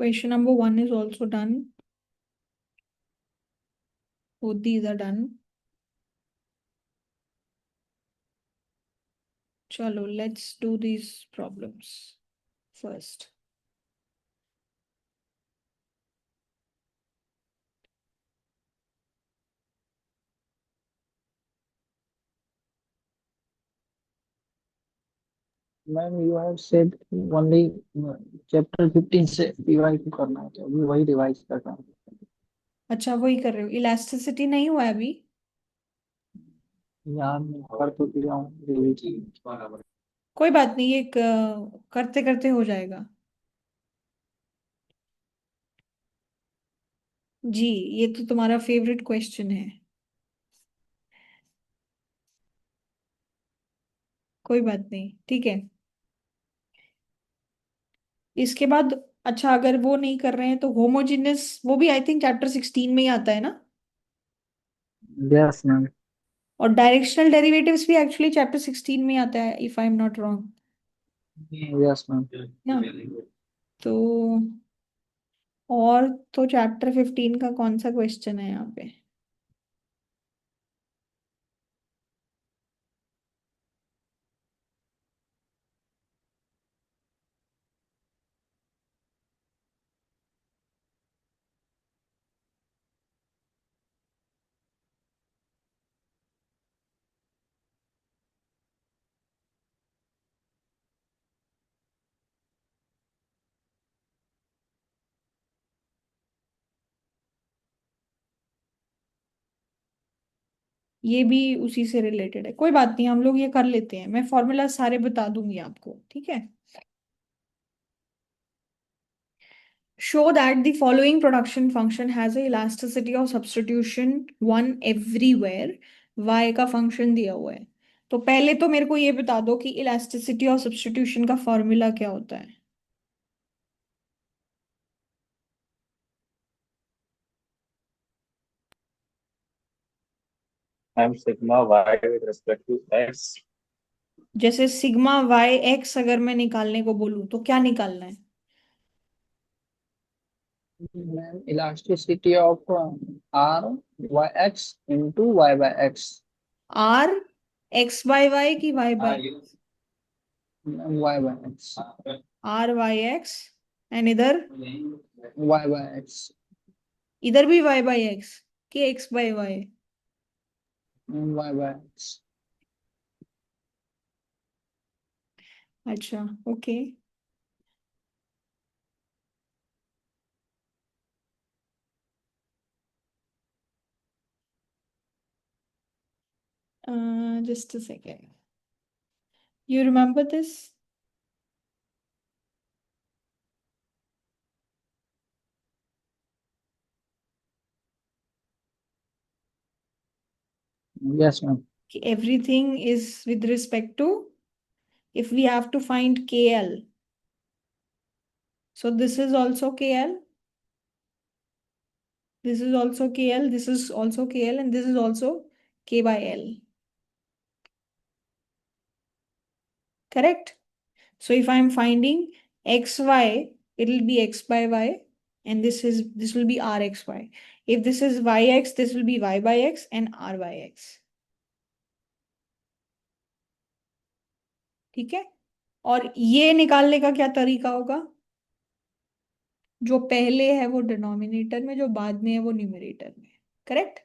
Speaker 1: Question number 1 is also done. Both these are done. Chalo, let's do these problems first.
Speaker 2: Ma'am you have said only chapter 15 से revise करना है, तो अभी वही revise कर रहा हूँ।
Speaker 1: अच्छा, वही कर रहे हो। इलास्टिसिटी नहीं हुआ है अभी?
Speaker 2: यार मैं कर तो दिया हूँ रिवीजन।
Speaker 1: कोई बात नहीं, ये करते करते हो जाएगा जी। ये तो तुम्हारा फेवरेट क्वेश्चन है। कोई बात नहीं, ठीक है। इसके बाद अच्छा, अगर वो नहीं कर रहे हैं तो होमोजीनियस, वो भी आई थिंक चैप्टर 16 में ही आता है ना।
Speaker 2: Yes ma'am.
Speaker 1: और डायरेक्शनल डेरिवेटिव्स भी एक्चुअली चैप्टर 16 में ही आता है, if I am not wrong
Speaker 2: yes ma'am.
Speaker 1: ना। तो और तो चैप्टर 15 का कौन सा क्वेश्चन है यहाँ पे? ये भी उसी से रिलेटेड है। कोई बात नहीं, हम लोग ये कर लेते हैं। मैं फॉर्मूला सारे बता दूंगी आपको, ठीक है। Show that the following production function has a elasticity of substitution 1 everywhere. Y का फंक्शन दिया हुआ है। तो पहले तो मेरे को ये बता दो कि इलास्टिसिटी ऑफ सब्स्टिट्यूशन का फॉर्मूला क्या होता है।
Speaker 3: I'm sigma y with respect to x.
Speaker 1: जैसे सिग्मा वाई एक्स अगर मैं निकालने को बोलूं तो क्या निकालना है?
Speaker 2: Ma'am elasticity of r y x into y by x.
Speaker 1: R x by y की y by?
Speaker 2: Y by x.
Speaker 1: R y x and इधर?
Speaker 2: Y by x.
Speaker 1: इधर भी वाई बाय एक्स कि x by y?
Speaker 2: Y by x.
Speaker 1: अच्छा, okay. Just a second. You remember this?
Speaker 2: Yes ma'am.
Speaker 1: Everything is with respect to, if we have to find KL. So this is also KL. This is also KL. This is also KL. And this is also K by L. Correct? So if I'm finding XY, it will be X by Y. And this will be RXY. If this is YX, this will be Y by X and RYX. ठीक है। और ये निकालने का क्या तरीका होगा? जो पहले है वो डिनोमिनेटर में, जो बाद में है वो न्यूमरेटर में। करेक्ट?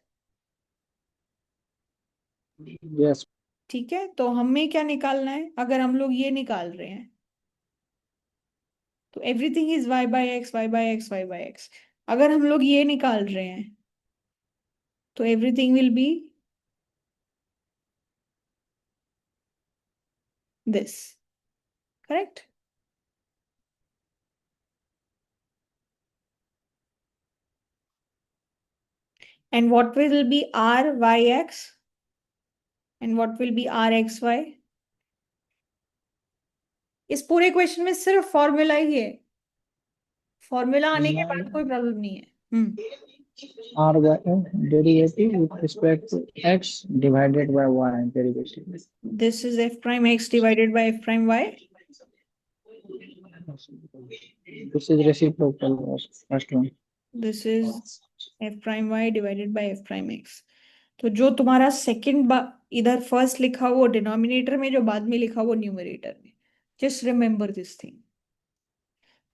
Speaker 2: यस।
Speaker 1: ठीक है। तो हमें क्या निकालना है? अगर हम लोग ये निकाल रहे हैं तो everything is y by x, y by x, y by x. अगर हम लोग ये निकाल रहे हैं तो everything will be this. Correct? And what will be r y x and what will be r x y? इस पूरे क्वेश्चन में सिर्फ फॉर्मूला ही है। फॉर्मूला आने के बाद कोई प्रॉब्लम नहीं है।
Speaker 2: R by derivative with respect to x divided by y derivative.
Speaker 1: This is f prime x divided by f prime y.
Speaker 2: This is reciprocal of first one.
Speaker 1: This is f prime y divided by f prime x. तो जो तुम्हारा second इधर first लिखा वो denominator में, जो बाद में लिखा वो न्यूमरेटर में। जस्ट रिमेंबर दिस थिंग,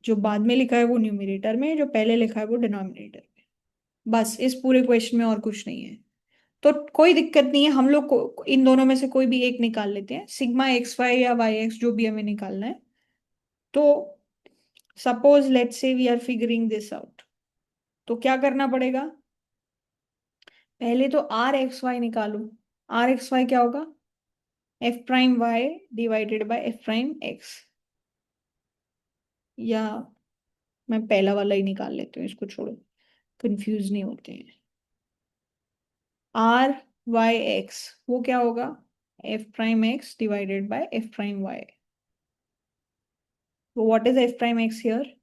Speaker 1: जो बाद में लिखा है वो न्यूमरेटर में, जो पहले लिखा है वो डिनोमिनेटर में। बस इस पूरे क्वेश्चन में और कुछ नहीं है। तो कोई दिक्कत नहीं है, हम लोग को इन दोनों में से कोई भी एक निकाल लेते हैं, सिग्मा एक्स वाई या वाई एक्स, जो भी हमें निकालना है। तो suppose let's say we are figuring this out, तो क्या करना पड़ेगा? पहले तो आर एक्स वाई निकालो। आर एक्स वाई क्या होगा? F prime y divided by f prime x. या मैं पहला वाला ही निकाल लेती हूँ, इसको छोड़ो, कंफ्यूज नहीं होते हैं। आर वाई एक्स वो क्या होगा? F prime x divided by f prime y. तो what is f prime x here?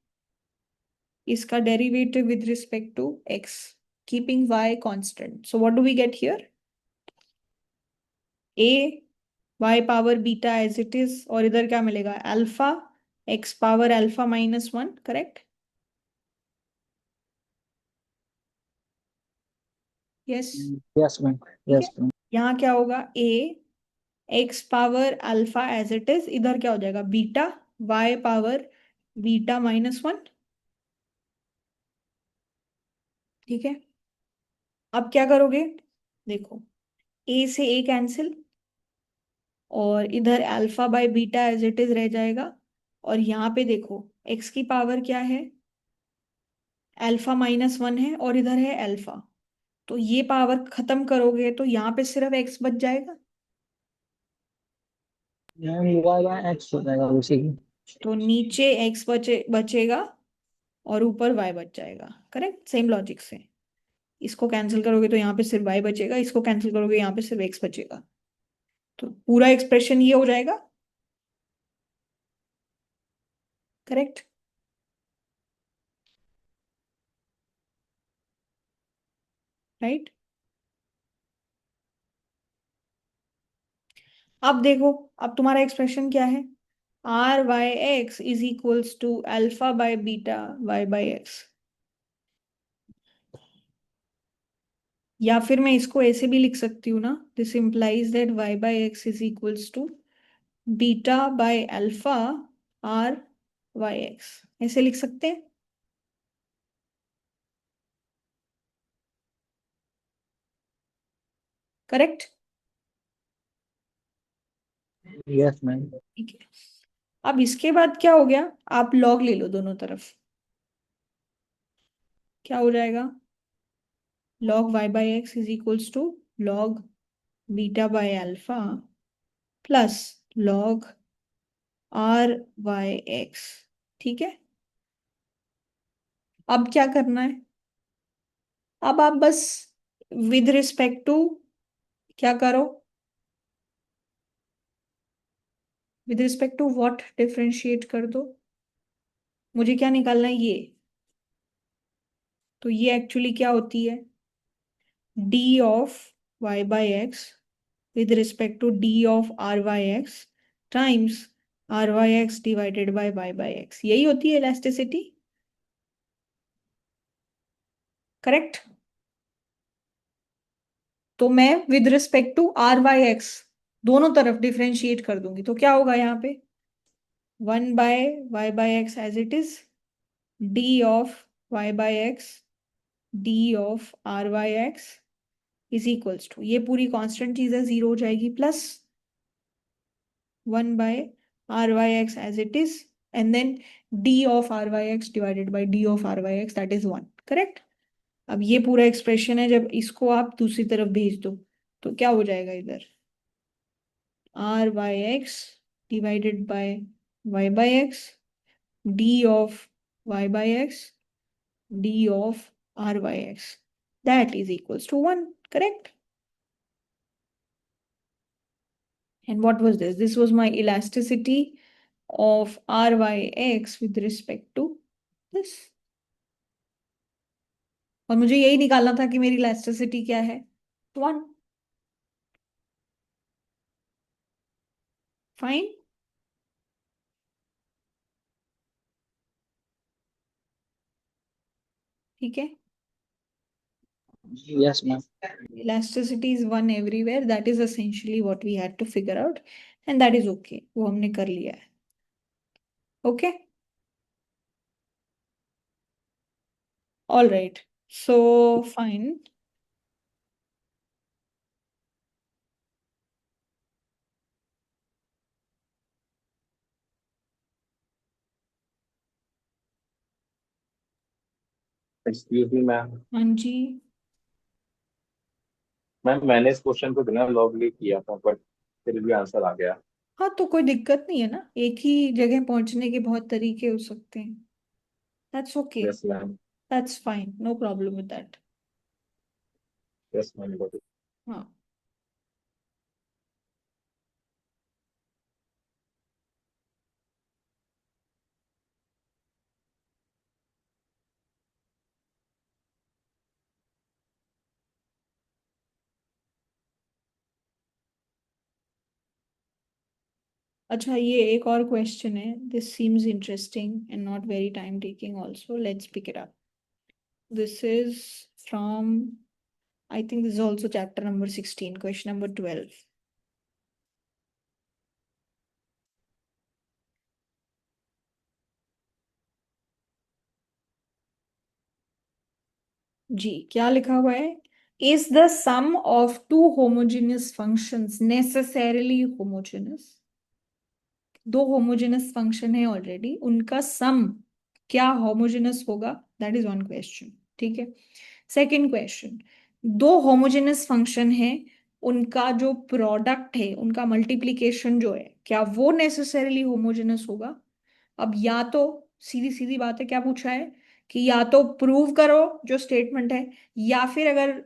Speaker 1: इसका derivative with respect to x, keeping y constant. So what do we get here? A y power beta as it is, और इधर क्या मिलेगा? Alpha x power alpha minus one, correct? Yes.
Speaker 2: Yes, ma'am.
Speaker 1: ठीक है।
Speaker 2: Yes, ma'am.
Speaker 1: यहाँ क्या होगा? A x power alpha as it is, इधर क्या हो जाएगा? Beta y power beta minus one. ठीक है। अब क्या करोगे? देखो, ए से ए कैंसिल, और इधर alpha by beta as it is रह जाएगा। और यहाँ पे देखो, एक्स की पावर क्या है? अल्फा माइनस वन है, और इधर है अल्फा। तो ये पावर खत्म करोगे तो यहाँ पे सिर्फ एक्स बच जाएगा।
Speaker 2: Ma'am, y by x हो जाएगा उसी की।
Speaker 1: तो नीचे एक्स बचेगा, और ऊपर वाई बच जाएगा। करेक्ट, सेम लॉजिक से। इसको कैंसिल करोगे तो यहाँ पे सिर्फ वाई बचेगा, इसको कैंसिल करोगे यहाँ पे सिर्फ एक्स बचेगा। तो पूरा एक्सप्रेशन ये हो जाएगा। करेक्ट। राइट। अब देखो, अब तुम्हारा एक्सप्रेशन क्या है? R y x is equals to alpha by beta y by x. या फिर मैं इसको ऐसे भी लिख सकती हूँ ना, this implies that y by x is equals to beta by alpha r y x. ऐसे लिख सकते हैं। करेक्ट।
Speaker 2: Yes, ma'am.
Speaker 1: ठीक है। अब इसके बाद क्या हो गया? आप लॉग ले लो दोनों तरफ। क्या हो जाएगा? Log y by x is equals to log beta by alpha plus log r y x. ठीक है। अब क्या करना है? अब आप बस विद रिस्पेक्ट टू क्या करो? With respect to what differentiate कर दो? मुझे क्या निकालना है? ये। तो ये एक्चुअली क्या होती है? D of y by x with respect to d of r y x times r y x divided by y by x. यही होती है इलास्टिसिटी। करेक्ट। तो मैं with respect to r y x दोनों तरफ डिफरेंशिएट कर दूंगी, तो क्या होगा यहाँ पे? One by y by x as it is, d of y by x d of r y x is equals to, ये पूरी कांस्टेंट चीज है, जीरो हो जाएगी, plus one by r y x as it is, and then d of r y x divided by d of r y x, that is one. Correct. अब ये पूरा expression है, जब इसको आप दूसरी तरफ भेज दो तो क्या हो जाएगा? इधर r y x divided by y by x d of y by x d of r y x, that is equals to 1. Correct. And what was this? This was my elasticity of ryx with respect to this. और मुझे यही निकालना था कि मेरी elasticity क्या है? 1. Fine. ठीक है,
Speaker 2: Yes, ma'am.
Speaker 1: elasticity is one everywhere. That is essentially what we had to figure out, and that is okay. वो हमने कर लिया है. Okay, all right. So fine.
Speaker 3: Excuse me ma'am.
Speaker 1: हाँ जी.
Speaker 3: मैम मैंने इस क्वेश्चन को बिना लॉग ली किया था, बट फिर भी आंसर आ गया।
Speaker 1: हाँ, तो कोई दिक्कत नहीं है ना, एक ही जगह पहुंचने के बहुत तरीके हो सकते हैं. That's okay.
Speaker 3: Yes ma'am.
Speaker 1: That's fine. No problem with that.
Speaker 3: Yes ma'am.
Speaker 1: हाँ. अच्छा, ये एक और क्वेश्चन है. This seems interesting and not very time taking also. Let's pick it up. This is from, I think this is also chapter number 16, question number 12. जी, क्या लिखा हुआ है? Is the sum of two homogeneous functions necessarily homogeneous? दो homogeneous function है already, उनका sum क्या homogeneous होगा? That is one question. ठीक है. सेकंड क्वेश्चन, दो होमोजेनस फंक्शन है, उनका जो प्रोडक्ट है, उनका मल्टीप्लीकेशन जो है, क्या वो नेसेसरीली होमोजेनस होगा? अब या तो सीधी सीधी बात है, क्या पूछा है कि या तो प्रूव करो जो स्टेटमेंट है, या फिर अगर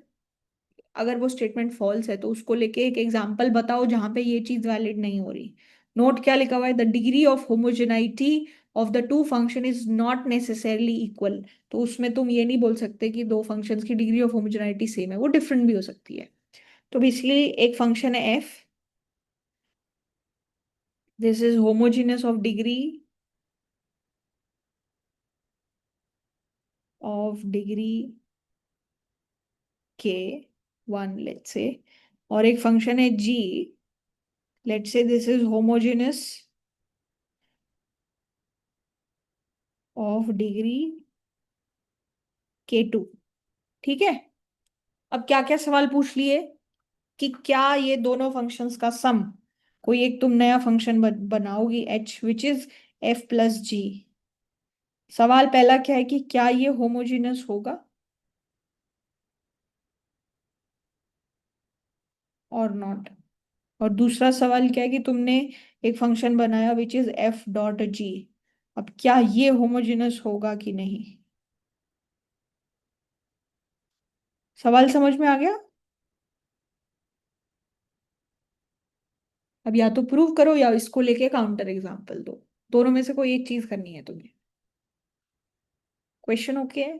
Speaker 1: अगर वो स्टेटमेंट फॉल्स है तो उसको लेके एक एग्जांपल बताओ जहां पे ये चीज वैलिड नहीं हो रही. नोट क्या लिखा हुआ है? The degree of homogeneity of the two function is not necessarily equal. तो उसमें तुम ये नहीं बोल सकते कि दो फंक्शंस की डिग्री ऑफ होमोजेनाइटी सेम है, वो डिफरेंट भी हो सकती है. तो बेसिकली एक फंक्शन है f, this is homogeneous of degree k one, let's say. और एक फंक्शन है g, let's say this is homogeneous of degree k two. ठीक है. अब क्या क्या सवाल पूछ लिए कि क्या ये दोनों फंक्शंस का सम, कोई एक तुम नया फंक्शन बनाओगी h which is f plus g. सवाल पहला क्या है कि क्या ये होमोजेनस होगा और नॉट. और दूसरा सवाल क्या है कि तुमने एक फंक्शन बनाया विच इज एफ डॉट जी. अब क्या ये होमोजेनस होगा कि नहीं? सवाल समझ में आ गया? अब या तो प्रूव करो या इसको लेके काउंटर एग्जांपल दो. दोनों में से कोई एक चीज करनी है तुम्हें. क्वेश्चन ओके है?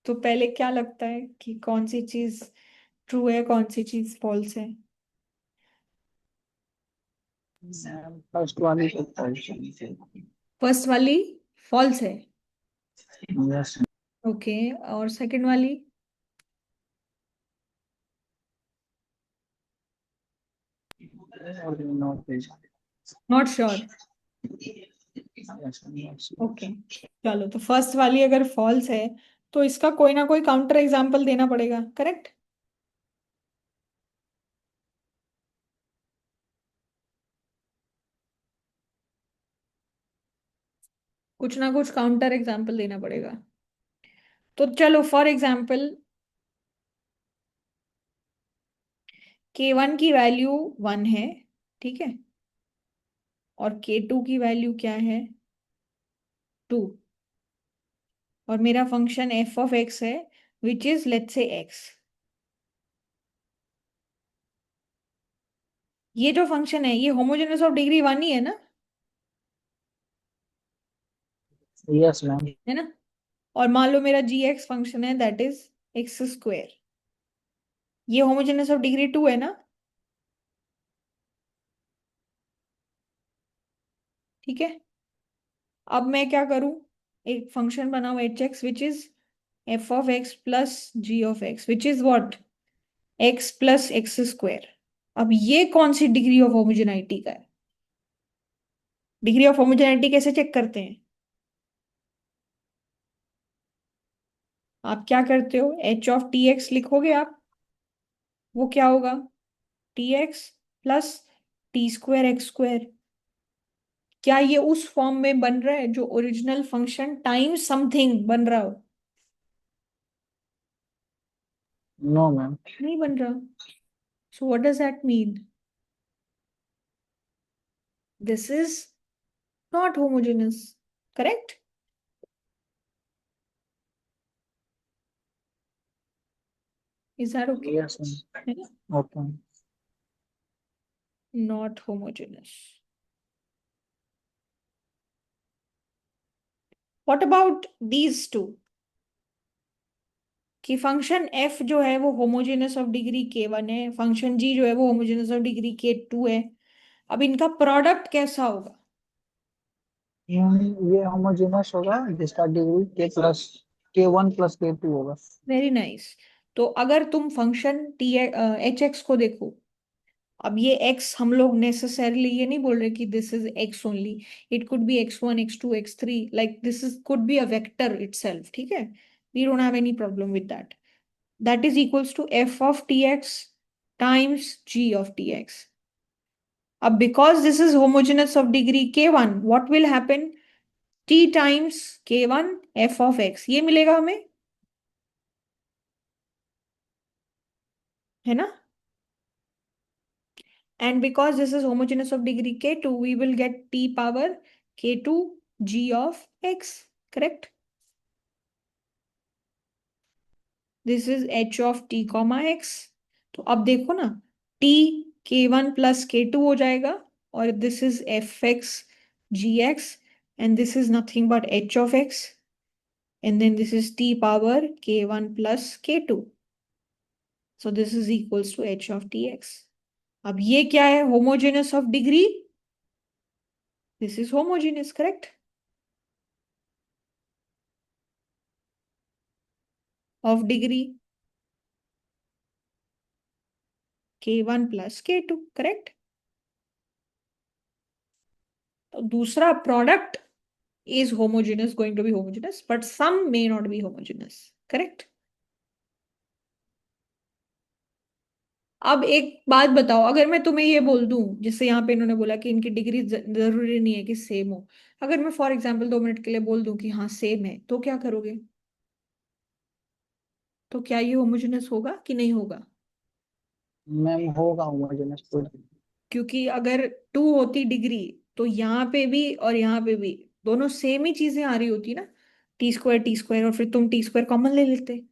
Speaker 1: तो पहले क्या लगता है कि कौन सी चीज ट्रू है, कौन सी चीज फॉल्स है?
Speaker 2: फर्स्ट वाली तो false है।
Speaker 1: फर्स्ट वाली फॉल्स है.
Speaker 2: Yes,
Speaker 1: okay. और सेकंड वाली?
Speaker 2: और not is
Speaker 1: not sure.
Speaker 2: yes, yes,
Speaker 1: okay. चलो, तो फर्स्ट वाली अगर फॉल्स है तो इसका कोई ना कोई काउंटर एग्जाम्पल देना पड़ेगा. करेक्ट. कुछ ना कुछ काउंटर एग्जाम्पल देना पड़ेगा. तो चलो, फॉर एग्जाम्पल K1 की वैल्यू 1 है. ठीक है. और K2 की वैल्यू क्या है? 2. और मेरा फंक्शन एफ ऑफ एक्स है which is let's say x. ये जो फंक्शन है ये होमोजेनस ऑफ डिग्री 1 ही है ना?
Speaker 2: yes, ma'am.
Speaker 1: है ना? और मान लो मेरा जी एक्स फंक्शन है दैट इज एक्स स्क्वेयर. ये होमोजेनस ऑफ डिग्री 2 है ना? ठीक है. अब मैं क्या करूं? एक फंक्शन बनाऊं H x which is f of x plus g of x which is what x plus x square। अब ये कौन सी डिग्री ऑफ होमोजेनाइटी का है? डिग्री ऑफ होमोजेनाइटी कैसे चेक करते हैं? आप क्या करते हो, h ऑफ टी एक्स लिखोगे आप, वो क्या होगा T x plus T square x square. क्या ये उस फॉर्म में बन रहा है जो ओरिजिनल फंक्शन टाइम्स समथिंग बन रहा हो?
Speaker 2: No ma'am.
Speaker 1: नहीं बन रहा। So what does that mean? This is not homogeneous, correct? Is that okay?
Speaker 2: Yes ma'am. Okay.
Speaker 1: Not homogeneous. What about these two? कि फंक्शन f जो है वो होमोजेनस ऑफ डिग्री k1 है, फंक्शन g जो है वो होमोजेनस ऑफ डिग्री k2 है। अब इनका प्रोडक्ट कैसा होगा?
Speaker 2: ये होमोजेनस होगा जिसका डिग्री k1 + k2 होगा।
Speaker 1: Very nice. तो अगर तुम फंक्शन टी एच एक्स को देखो, अब ये x हम लोग नेसेसरली ये नहीं बोल रहे कि this is x only, it could be x1 x2 x3, like this is could be a vector itself, ठीक है? We don't have any problem with that. That is equals to f of t x times g of t x. अब because this is homogeneous of degree k1, what will happen? t टाइम्स k1 f of x ये मिलेगा हमें, है ना? And because this is homogeneous of degree k2, we will get t power k2 g of x, correct? This is h of t comma x। तो अब देखो ना, t k1 plus k2 हो जाएगा, और this is fx gx, and this is nothing but h of x, and then this is t power k1 plus k2, so this is equals to h of tx। अब ये क्या है, homogeneous of degree, this is homogeneous, correct? Of degree k1 plus k2, correct? तो दूसरा product is homogeneous, going to be homogeneous, but some may not be homogeneous, correct? अब एक बात बताओ, अगर मैं तुम्हें ये बोल दूं, जिससे यहाँ पे इन्होंने बोला कि इनकी डिग्री जरूरी नहीं है कि सेम हो, अगर मैं फॉर एग्जांपल 2 मिनट के लिए बोल दूं कि हाँ सेम है, तो क्या करोगे? तो क्या ये होमोजेनस होगा कि नहीं होगा?
Speaker 2: मैम होगा होमोजेनस तो।
Speaker 1: क्योंकि अगर 2 होती डिग्री, तो यहाँ पे भी और यहाँ पे भी दोनों सेम ही चीजें आ रही होती ना, टी स्क्वायर, और फिर तुम टी स्क्वायर कॉमन ले लेते,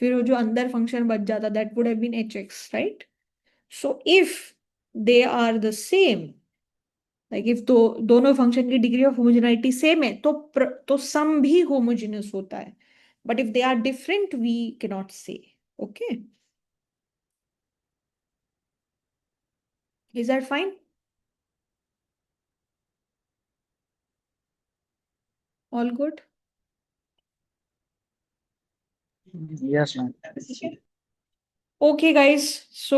Speaker 1: फिर वो जो अंदर फंक्शन बच जाता, that would have been h x, right? So if they are the same, like if दोनों फंक्शन की डिग्री ऑफ होमोजेनाइटी सेम है, तो सम भी होमोजेनस होता है, but if they are different we can not say. Okay, is that fine? All good?
Speaker 2: Yes ma'am.
Speaker 1: Okay guys, so